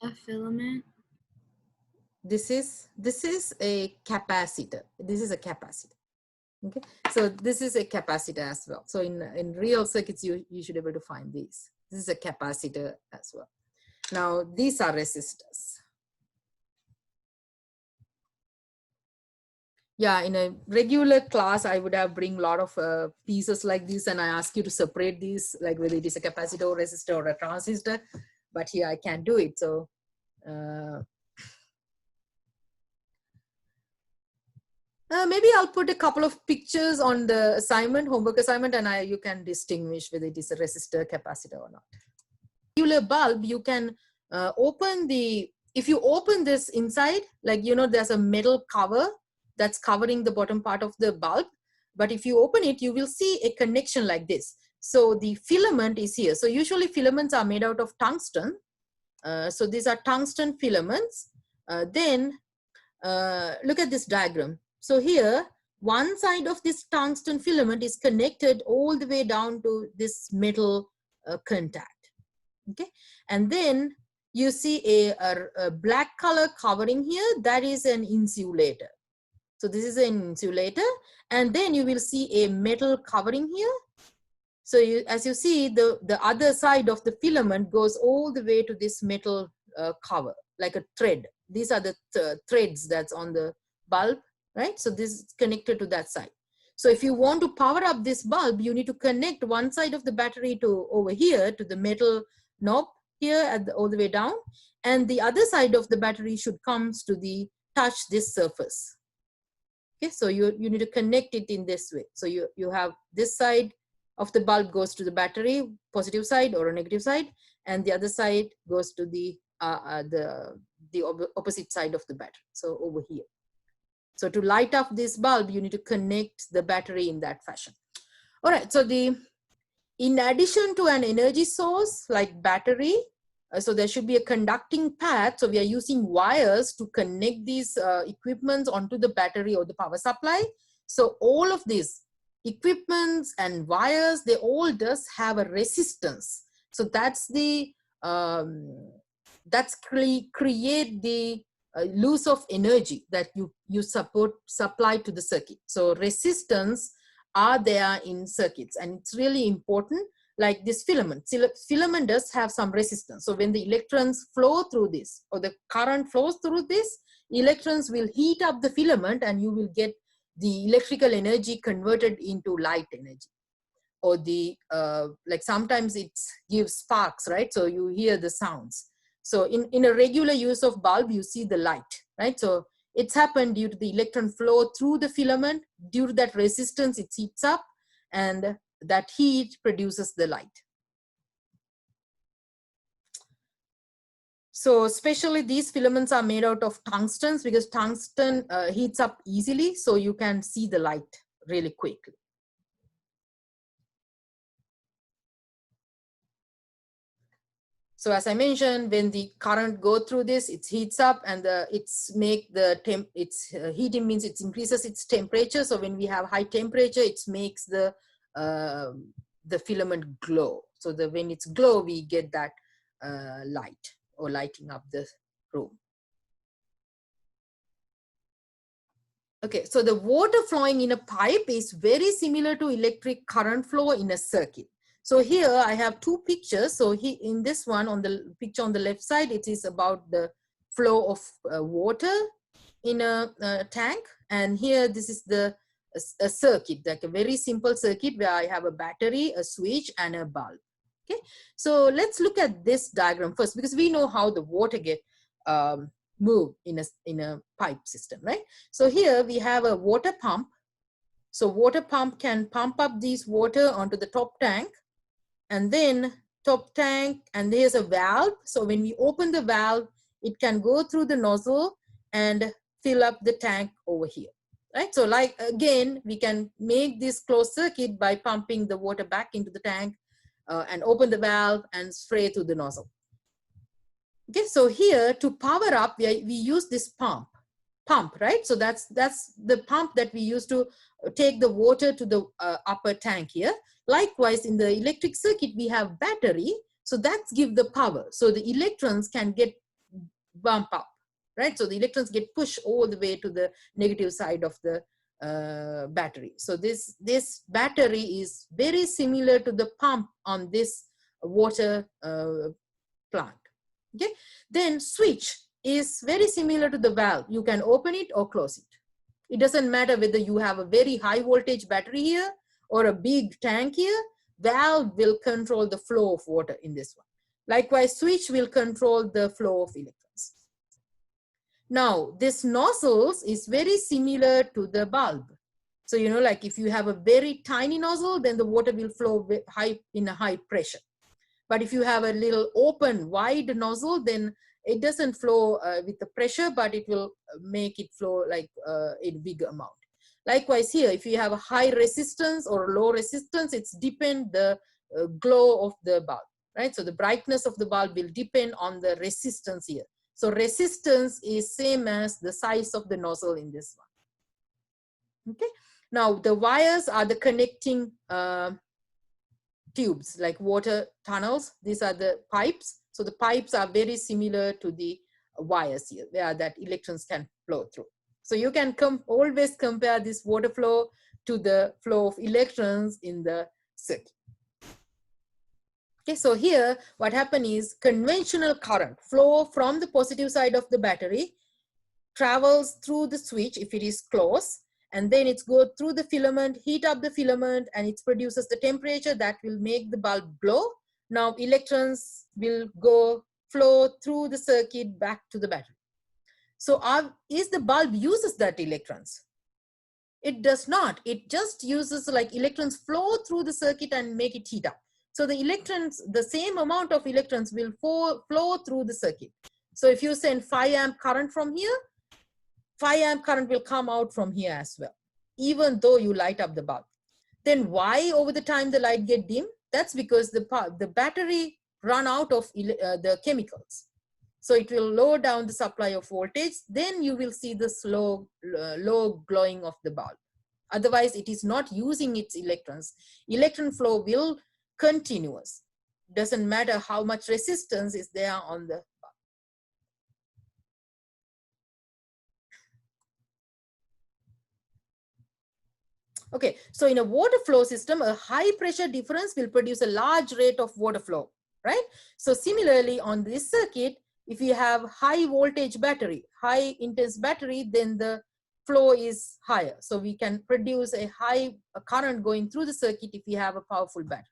A filament. This is a capacitor. This is a capacitor. Okay, so this is a capacitor as well. So in real circuits, you should be able to find these. This is a capacitor as well. Now these are resistors. Yeah, in a regular class, I would have bring a lot of pieces like this, and I ask you to separate these, like whether it is a capacitor or resistor or a transistor. But here I can't do it. So maybe I'll put a couple of pictures on the assignment, homework assignment, and you can distinguish whether it is a resistor, capacitor or not. Regular bulb, you can open if you open this inside, like, you know, there's a metal cover that's covering the bottom part of the bulb. But if you open it, you will see a connection like this. So the filament is here. So usually filaments are made out of tungsten. So these are tungsten filaments. Then look at this diagram. So here one side of this tungsten filament is connected all the way down to this metal contact. Okay, and then you see a black color covering here, that is an insulator. So this is an insulator, and then you will see a metal covering here. So as you see, the other side of the filament goes all the way to this metal cover, like a thread. These are the threads that's on the bulb, right? So this is connected to that side. So if you want to power up this bulb, you need to connect one side of the battery to over here to the metal knob here at all the way down, and the other side of the battery should comes to the touch this surface. Okay, so you need to connect it in this way. So you have this side of the bulb goes to the battery, positive side or a negative side, and the other side goes to the opposite side of the battery. So over here. So to light up this bulb, you need to connect the battery in that fashion. All right. So in addition to an energy source like battery, so there should be a conducting path. So we are using wires to connect these equipments onto the battery or the power supply. So all of these equipments and wires, they all does have a resistance. So that's the create the loss of energy that you supply to the circuit. So resistance are there in circuits, and it's really important. Like this filament does have some resistance. So when the electrons flow through this, or the current flows through this, electrons will heat up the filament, and you will get the electrical energy converted into light energy. Or the like sometimes it gives sparks, right? So you hear the sounds. So in a regular use of bulb, you see the light, right? So it's happened due to the electron flow through the filament. Due to that resistance, it heats up, and that heat produces the light. So especially these filaments are made out of tungstens, because tungsten heats up easily, so you can see the light really quickly. So as I mentioned, when the current go through this, it heats up, and heating means it increases its temperature. So when we have high temperature, it makes the filament glow. So when it's glow, we get that light, or lighting up the room. Okay, so the water flowing in a pipe is very similar to electric current flow in a circuit. So here I have two pictures. So in this one, on the picture on the left side, it is about the flow of water in a tank. And here, this is a circuit, like a very simple circuit where I have a battery, a switch, and a bulb. Okay, so let's look at this diagram first, because we know how the water get move in a pipe system, right? So here we have a water pump. So water pump can pump up this water onto the top tank, and then top tank, and there's a valve. So when we open the valve, it can go through the nozzle and fill up the tank over here, right? So like, again, we can make this closed circuit by pumping the water back into the tank and open the valve and spray through the nozzle. Okay, so here to power up, we use this pump, right? So that's the pump that we use to take the water to the upper tank here. Likewise, in the electric circuit, we have battery. So that's give the power. So the electrons can get bump up, right? So the electrons get pushed all the way to the negative side of the battery. So this battery is very similar to the pump on this water plant. Okay, then switch is very similar to the valve. You can open it or close it. It doesn't matter whether you have a very high voltage battery here or a big tank here. Valve will control the flow of water in this one. Likewise, switch will control the flow of electrons. Now, this nozzles is very similar to the bulb. So, you know, like if you have a very tiny nozzle, then the water will flow in a high pressure. But if you have a little open, wide nozzle, then it doesn't flow with the pressure, but it will make it flow like in big amount. Likewise here, if you have a high resistance or low resistance, it's depend the glow of the bulb, right? So the brightness of the bulb will depend on the resistance here. So resistance is same as the size of the nozzle in this one. Okay. Now the wires are the connecting tubes, like water tunnels. These are the pipes. So the pipes are very similar to the wires here, where that electrons can flow through. So you can always compare this water flow to the flow of electrons in the circuit. Okay, so here what happened is conventional current flow from the positive side of the battery travels through the switch if it is closed, and then it's go through the filament, heat up the filament, and it produces the temperature that will make the bulb glow. Now electrons will flow through the circuit back to the battery. So is the bulb uses that electrons? It does not. It just uses like electrons flow through the circuit and make it heat up. So the electrons, the same amount of electrons will flow through the circuit. So if you send 5 amp current from here, 5 amp current will come out from here as well, even though you light up the bulb. Then why over the time the light get dim? That's because the battery run out of the chemicals. So it will lower down the supply of voltage. Then you will see the low glowing of the bulb. Otherwise, it is not using its electrons. Electron flow will continuous. Doesn't matter how much resistance is there on the bulb. Okay, so in a water flow system, a high pressure difference will produce a large rate of water flow, right? So similarly on this circuit, if you have high voltage battery, high intense battery, then the flow is higher. So we can produce a high current going through the circuit if we have a powerful battery.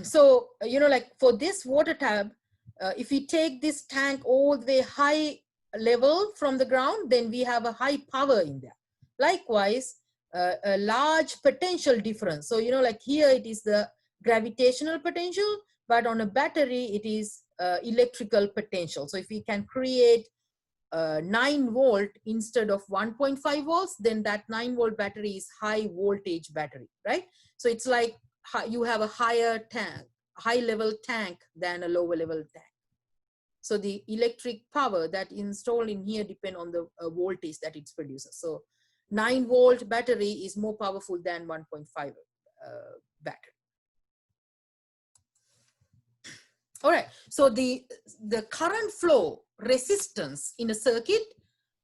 So, you know, like for this water tap, if we take this tank all the way high level from the ground, then we have a high power in there. Likewise, a large potential difference. So, you know, like here it is the gravitational potential, but on a battery, it is electrical potential. So if we can create 9 volt instead of 1.5 volts, then that 9 volt battery is high voltage battery, right? So it's like you have a higher tank, high level tank than a lower level tank. So the electric power that installed in here depend on the voltage that it produces. So 9 volt battery is more powerful than 1.5 battery. All right, so the current flow resistance in a circuit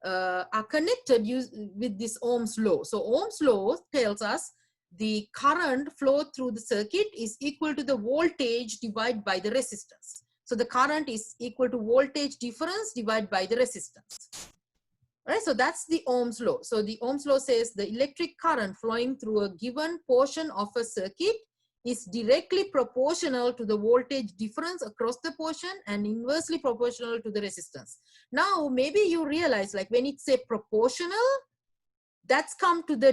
are connected with this Ohm's law. So Ohm's law tells us the current flow through the circuit is equal to the voltage divided by the resistance. So the current is equal to voltage difference divided by the resistance. All right, so that's the Ohm's law. So the Ohm's law says the electric current flowing through a given portion of a circuit is directly proportional to the voltage difference across the portion and inversely proportional to the resistance. Now, maybe you realize, like when it's a proportional, that's come to the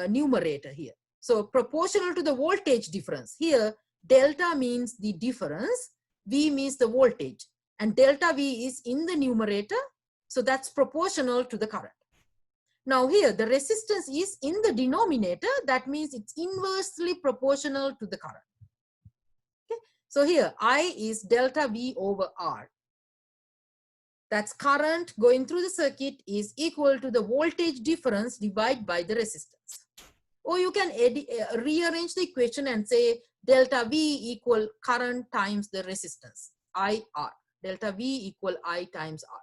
numerator here. So proportional to the voltage difference. Here, delta means the difference, V means the voltage, and delta V is in the numerator. So that's proportional to the current. Now here, the resistance is in the denominator. That means it's inversely proportional to the current. Okay? So here, I is delta V over R. That's current going through the circuit is equal to the voltage difference divided by the resistance. Or you can rearrange the equation and say delta V equal current times the resistance, IR. Delta V equal I times R.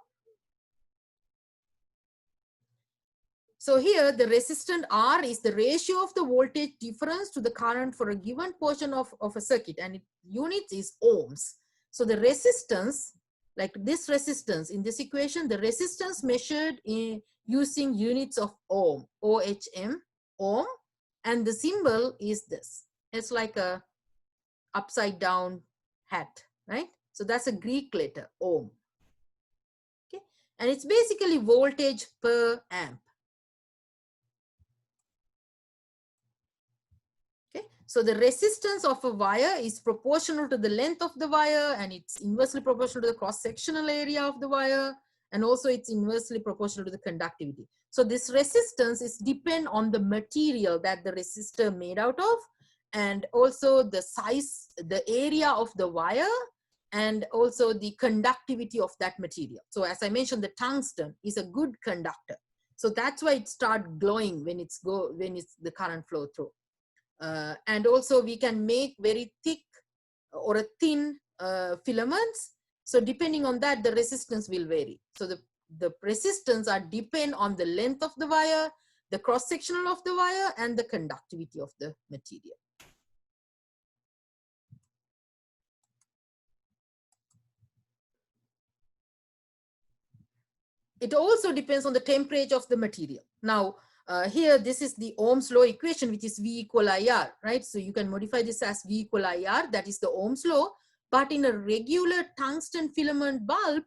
So here the resistant R is the ratio of the voltage difference to the current for a given portion of a circuit, and units is ohms. So the resistance, like this resistance in this equation, the resistance measured using units of ohm, OHM, ohm, and the symbol is this. It's like a upside down hat, right? So that's a Greek letter, ohm. Okay, and it's basically voltage per amp. So the resistance of a wire is proportional to the length of the wire, and it's inversely proportional to the cross-sectional area of the wire, and also it's inversely proportional to the conductivity. So this resistance is depend on the material that the resistor made out of, and also the size, the area of the wire, and also the conductivity of that material. So as I mentioned, the tungsten is a good conductor. So that's why it starts glowing when it's the current flow through. And also we can make very thick or a thin filaments. So depending on that, the resistance will vary. So the resistance are depend on the length of the wire, the cross-sectional of the wire, and the conductivity of the material. It also depends on the temperature of the material. Now, here, this is the Ohm's law equation, which is V equal IR, right? So you can modify this as V equal IR, that is the Ohm's law. But in a regular tungsten filament bulb,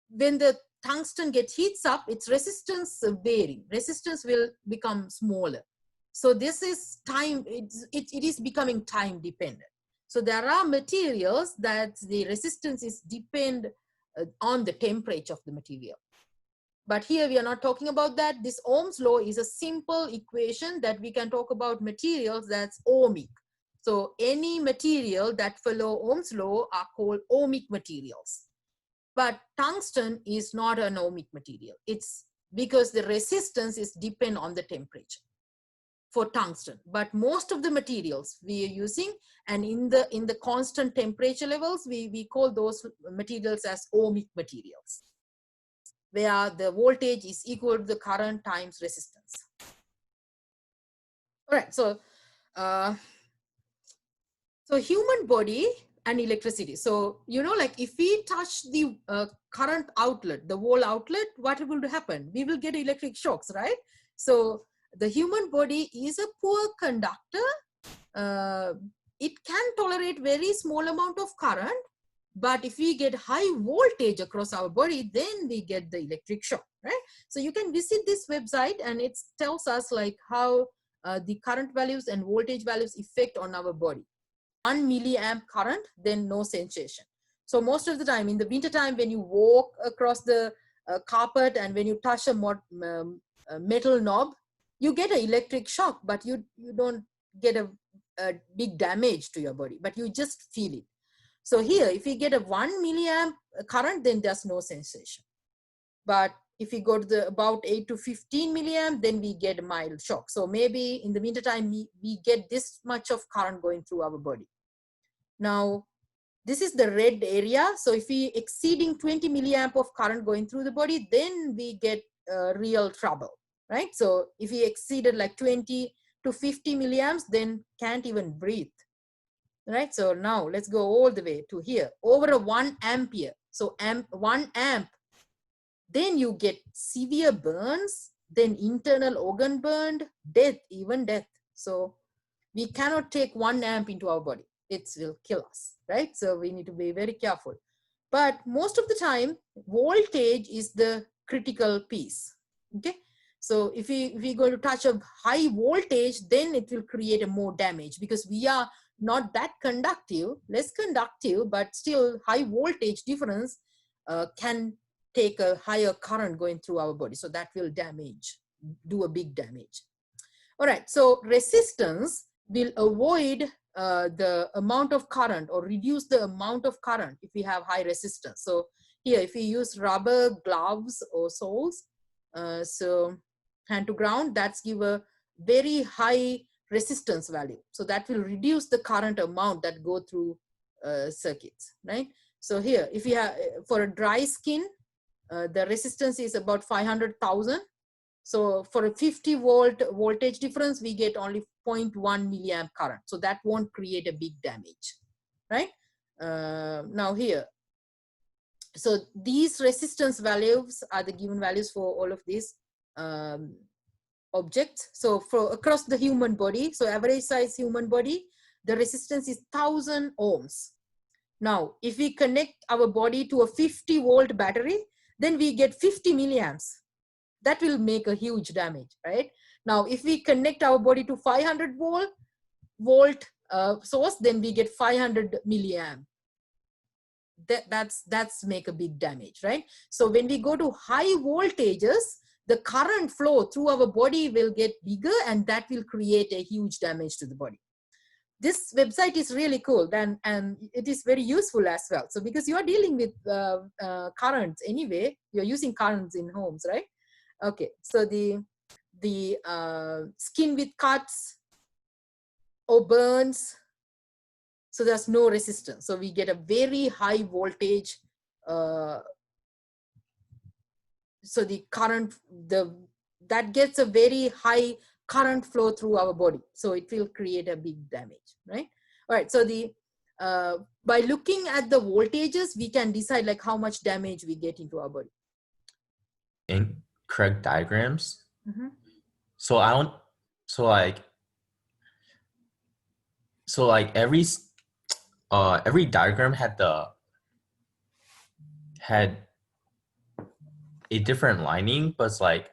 when the tungsten gets heats up, its resistance varying. Resistance will become smaller. So this is time, it is becoming time dependent. So there are materials that the resistance is depend on the temperature of the material. But here we are not talking about that. This Ohm's law is a simple equation that we can talk about materials that's ohmic. So any material that follow Ohm's law are called ohmic materials. But tungsten is not an ohmic material. It's because the resistance is depend on the temperature for tungsten. But most of the materials we are using, and in the constant temperature levels, we call those materials as ohmic materials, where the voltage is equal to the current times resistance. All right, so human body and electricity. So, you know, like if we touch the current outlet, the wall outlet, what will happen? We will get electric shocks, right? So the human body is a poor conductor. It can tolerate very small amount of current, but if we get high voltage across our body, then we get the electric shock, right? So you can visit this website and it tells us like how the current values and voltage values affect on our body. 1 milliamp current, then no sensation. So most of the time in the winter time, when you walk across the carpet and when you touch a metal knob, you get an electric shock, but you don't get a big damage to your body, but you just feel it. So here, if we get a 1 milliamp current, then there's no sensation. But if we go to about 8 to 15 milliamp, then we get a mild shock. So maybe in the winter time, we get this much of current going through our body. Now, this is the red area. So if we exceeding 20 milliamp of current going through the body, then we get real trouble, right? So if we exceeded like 20 to 50 milliamps, then can't even breathe, right? So now let's go all the way to here, over a 1 ampere. So 1 amp, then you get severe burns, then internal organ burned, death, even death. So we cannot take 1 amp into our body. It will kill us, right? So we need to be very careful. But most of the time, voltage is the critical piece, okay? So if we're going to touch a high voltage, then it will create a more damage because we are not that conductive, less conductive, but still high voltage difference can take a higher current going through our body. So that will do a big damage. All right, so resistance will avoid the amount of current or reduce the amount of current if we have high resistance. So here, if we use rubber gloves or soles, so hand to ground, that's give a very high resistance value. So that will reduce the current amount that go through circuits, right? So here, if you have, for a dry skin, the resistance is about 500,000. So for a 50 volt voltage difference, we get only 0.1 milliamp current. So that won't create a big damage, right? Now here, so these resistance values are the given values for all of these objects. So for across the human body, so average size human body, the resistance is 1000 ohms. Now, if we connect our body to a 50 volt battery, then we get 50 milliamps. That will make a huge damage, right? Now, if we connect our body to 500 volt source, then we get 500 milliamp. That's make a big damage, right? So when we go to high voltages, the current flow through our body will get bigger, and that will create a huge damage to the body. This website is really cool, and it is very useful as well. So because you are dealing with currents anyway, you're using currents in homes, right? Okay, so the skin with cuts or burns, so there's no resistance. So we get a very high voltage. So the current, that gets a very high current flow through our body. So it will create a big damage, right? All right, so by looking at the voltages, we can decide like how much damage we get into our body. Incorrect diagrams. Mm-hmm. So I don't. So like every diagram had a different lining, but it's like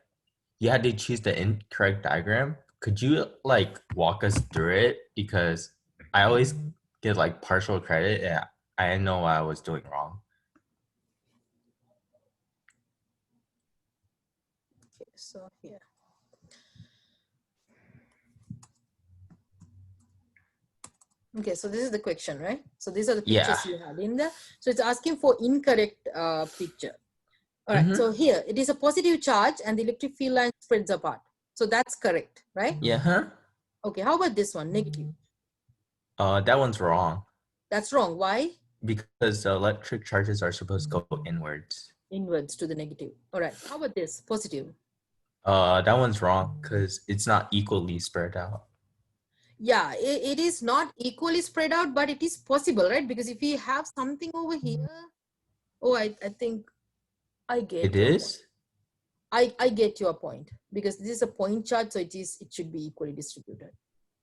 you had to choose the incorrect diagram. Could you like walk us through it? Because I always get like partial credit and I didn't know what I was doing wrong. Okay, so here. Okay, so this is the question, right? So these are the pictures you had in there. So it's asking for incorrect picture. All right, so here it is a positive charge and the electric field line spreads apart. So that's correct, right? Yeah. Okay, how about this one, negative? That one's wrong. That's wrong. Why? Because the electric charges are supposed to go inwards. Inwards to the negative. All right, how about this, positive? That one's wrong because it's not equally spread out. Yeah, it is not equally spread out, but it is possible, right? Because if we have something over here, oh, I think I get it is. I get your point, because this is a point charge, so it should be equally distributed.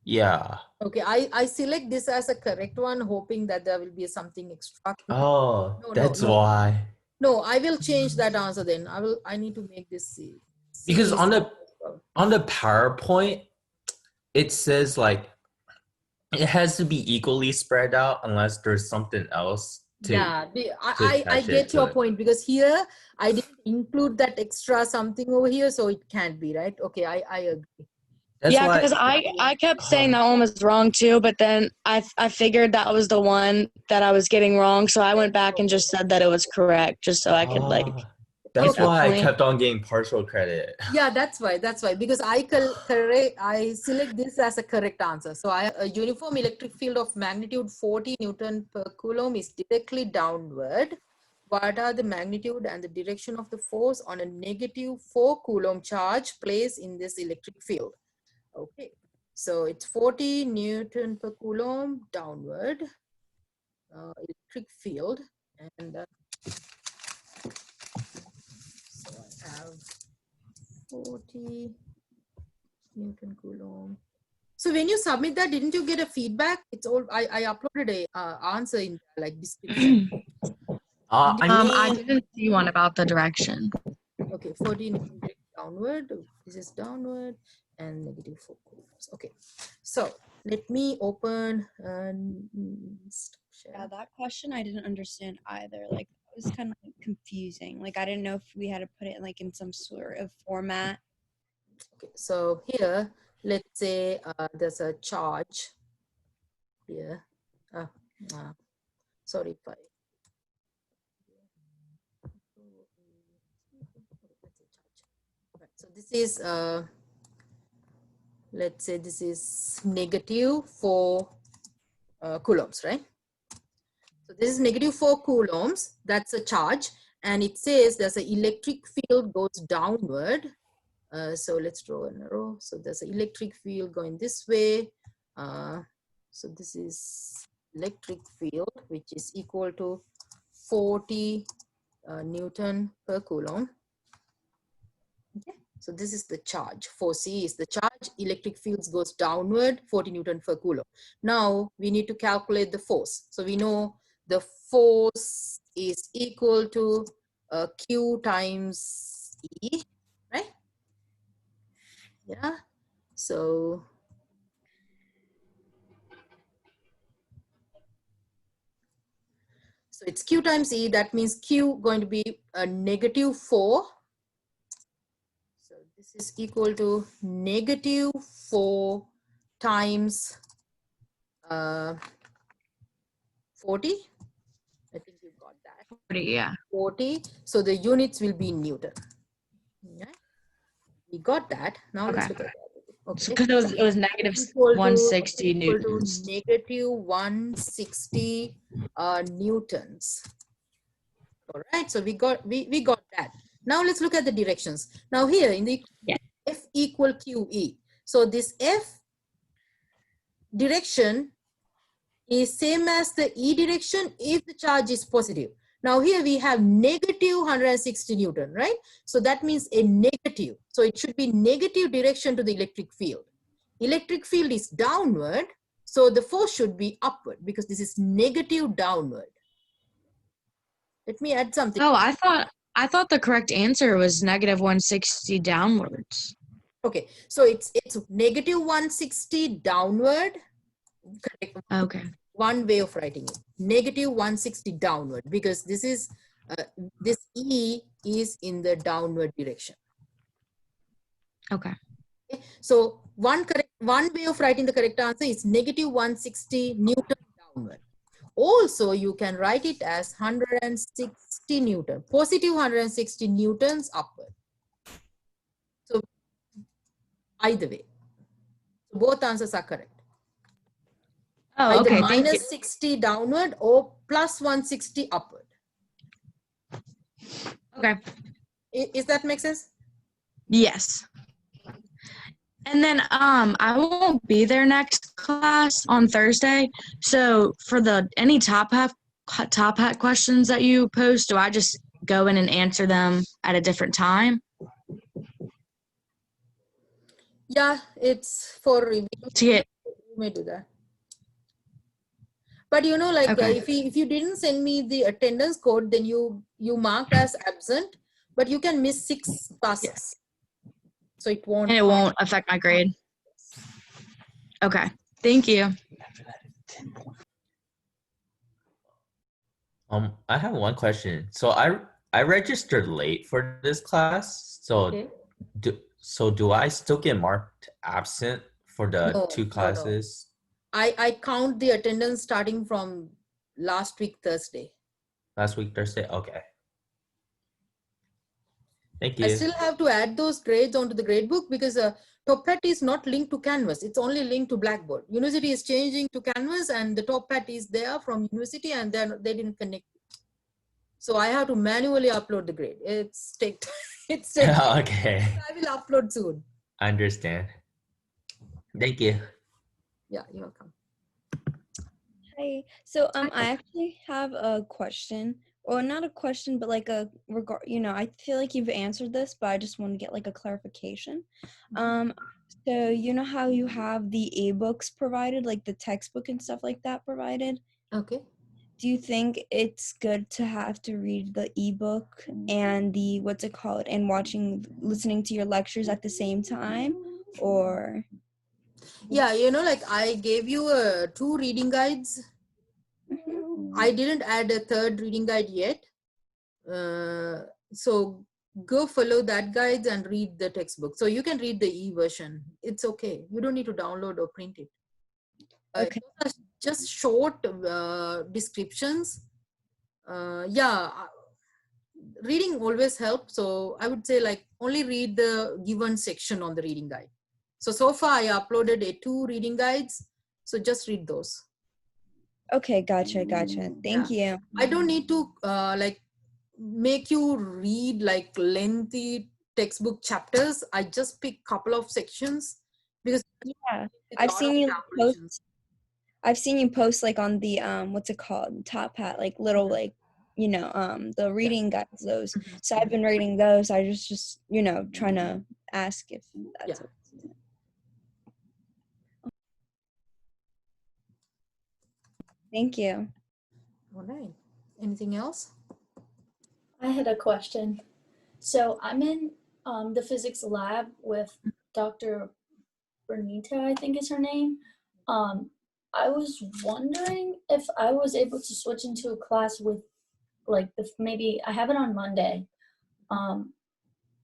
Yeah. Okay, I select this as a correct one, hoping that there will be something extra. Oh, No, that's no. why. No, I will change that answer then. I need to make this C. Because on the PowerPoint, it says like it has to be equally spread out unless there's something else. I get your point, because here I didn't include that extra something over here, so it can't be, right? Okay, I agree. Yeah, because I kept saying that one was wrong too, but then I figured that was the one that I was getting wrong, so I went back and just said that it was correct, just so I could like. That's why I kept on getting partial credit. Yeah, that's why, because I select this as a correct answer. So a uniform electric field of magnitude 40 Newton per Coulomb is directly downward. What are the magnitude and the direction of the force on a negative 4 Coulomb charge placed in this electric field? Okay, so it's 40 Newton per Coulomb downward electric field, and so I have 40 Newton Coulomb. So when you submit that, didn't you get a feedback? It's all I uploaded a answer in like description. I didn't see one about the direction. Okay, 40 Newton downward. This is downward and negative 4 coulombs. Okay, so let me open and stop share. Yeah, that question I didn't understand either. Like, it was kind of like confusing. Like, I didn't know if we had to put it like in some sort of format. Okay, so here, let's say there's a charge here. Sorry if I. So this is, let's say this is negative 4 coulombs, right? So this is negative 4 coulombs. That's a charge. And it says there's an electric field goes downward. So let's draw an arrow. So there's an electric field going this way. So this is electric field, which is equal to 40 Newton per Coulomb. Okay. So this is the charge. 4C is the charge. Electric fields goes downward, 40 Newton per Coulomb. Now we need to calculate the force. So we know the force is equal to Q times E, right? Yeah. So it's Q times E. That means Q going to be a negative 4. So this is equal to negative 4 times 40. I think you got that. 40, yeah. 40. So the units will be Newton. Yeah. We got that. Now let's Okay. look at that. Okay. Because it was negative Equal to- 160 equal to newtons. negative 160 newtons. All right, so we got that. Now let's look at the directions. Now here in the Yeah. F equal QE. So this F direction is same as the E direction if the charge is positive. Now here we have negative 160 Newton, right? So that means a negative. So it should be negative direction to the electric field. Electric field is downward, so the force should be upward because this is negative downward. Let me add something. Oh, I thought the correct answer was negative 160 downwards. Okay, so it's negative 160 downward. Correct. Okay. One way of writing it. Negative 160 downward because this is this E is in the downward direction. Okay. Okay? So one way of writing the correct answer is negative 160 Newton downward. Also, you can write it as 160 Newton, positive 160 Newtons upward. So either way, both answers are correct. Oh, Either okay. Thank you. minus 60 downward or plus 160 upward. Okay. Is that make sense? Yes. And then I won't be there next class on Thursday. So for any top hat questions that you post, do I just go in and answer them at a different time? Yeah, it's for review. To get You may do that. But you know, like Okay. if you didn't send me the attendance code, then you mark as absent, but you can miss 6 classes. So it won't. and it won't affect my grade. Okay. Thank you. I have one question. So I registered late for this class. So Okay. do I still get marked absent for the No, 2 no. classes? I count the attendance starting from last week Thursday. Last week Thursday? Okay. Thank I you. still have to add those grades onto the grade book because TopHat is not linked to Canvas. It's only linked to Blackboard. University is changing to Canvas and the TopHat is there from university and then they didn't connect. So I have to manually upload the grade. It's take Okay. I will upload soon. I understand. Thank you. Yeah, you're welcome. Hi. So I actually have a question, or not a question, but like a regard. I feel like you've answered this, but I just want to get like a clarification. So you know how you have the ebooks provided, like the textbook and stuff like that provided. Okay. Do you think it's good to have to read the ebook and the and listening to your lectures at the same time, or? Yeah, like I gave you 2 reading guides. I didn't add a 3rd reading guide yet. So go follow that guide and read the textbook. So you can read the e-version. It's okay. You don't need to download or print it. Okay. Those are just short descriptions. Reading always helps. So I would say like only read the given section on the reading guide. So far I uploaded 2 reading guides. So just read those. Okay, gotcha. Thank you. I don't need to like make you read like lengthy textbook chapters. I just pick couple of sections because Yeah, it's a I've lot seen of you calculations. I've seen you post like on the Top Hat, like little like the reading guides, those. Mhm. So I've been reading those. I just trying to ask if that's Yeah. Thank you. All right. Anything else? I had a question. So I'm in the physics lab with Dr. Bernita, I think is her name. I was wondering if I was able to switch into a class with maybe I have it on Monday.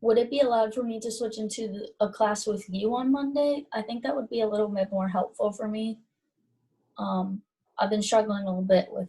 Would it be allowed for me to switch into a class with you on Monday? I think that would be a little bit more helpful for me. I've been struggling a little bit with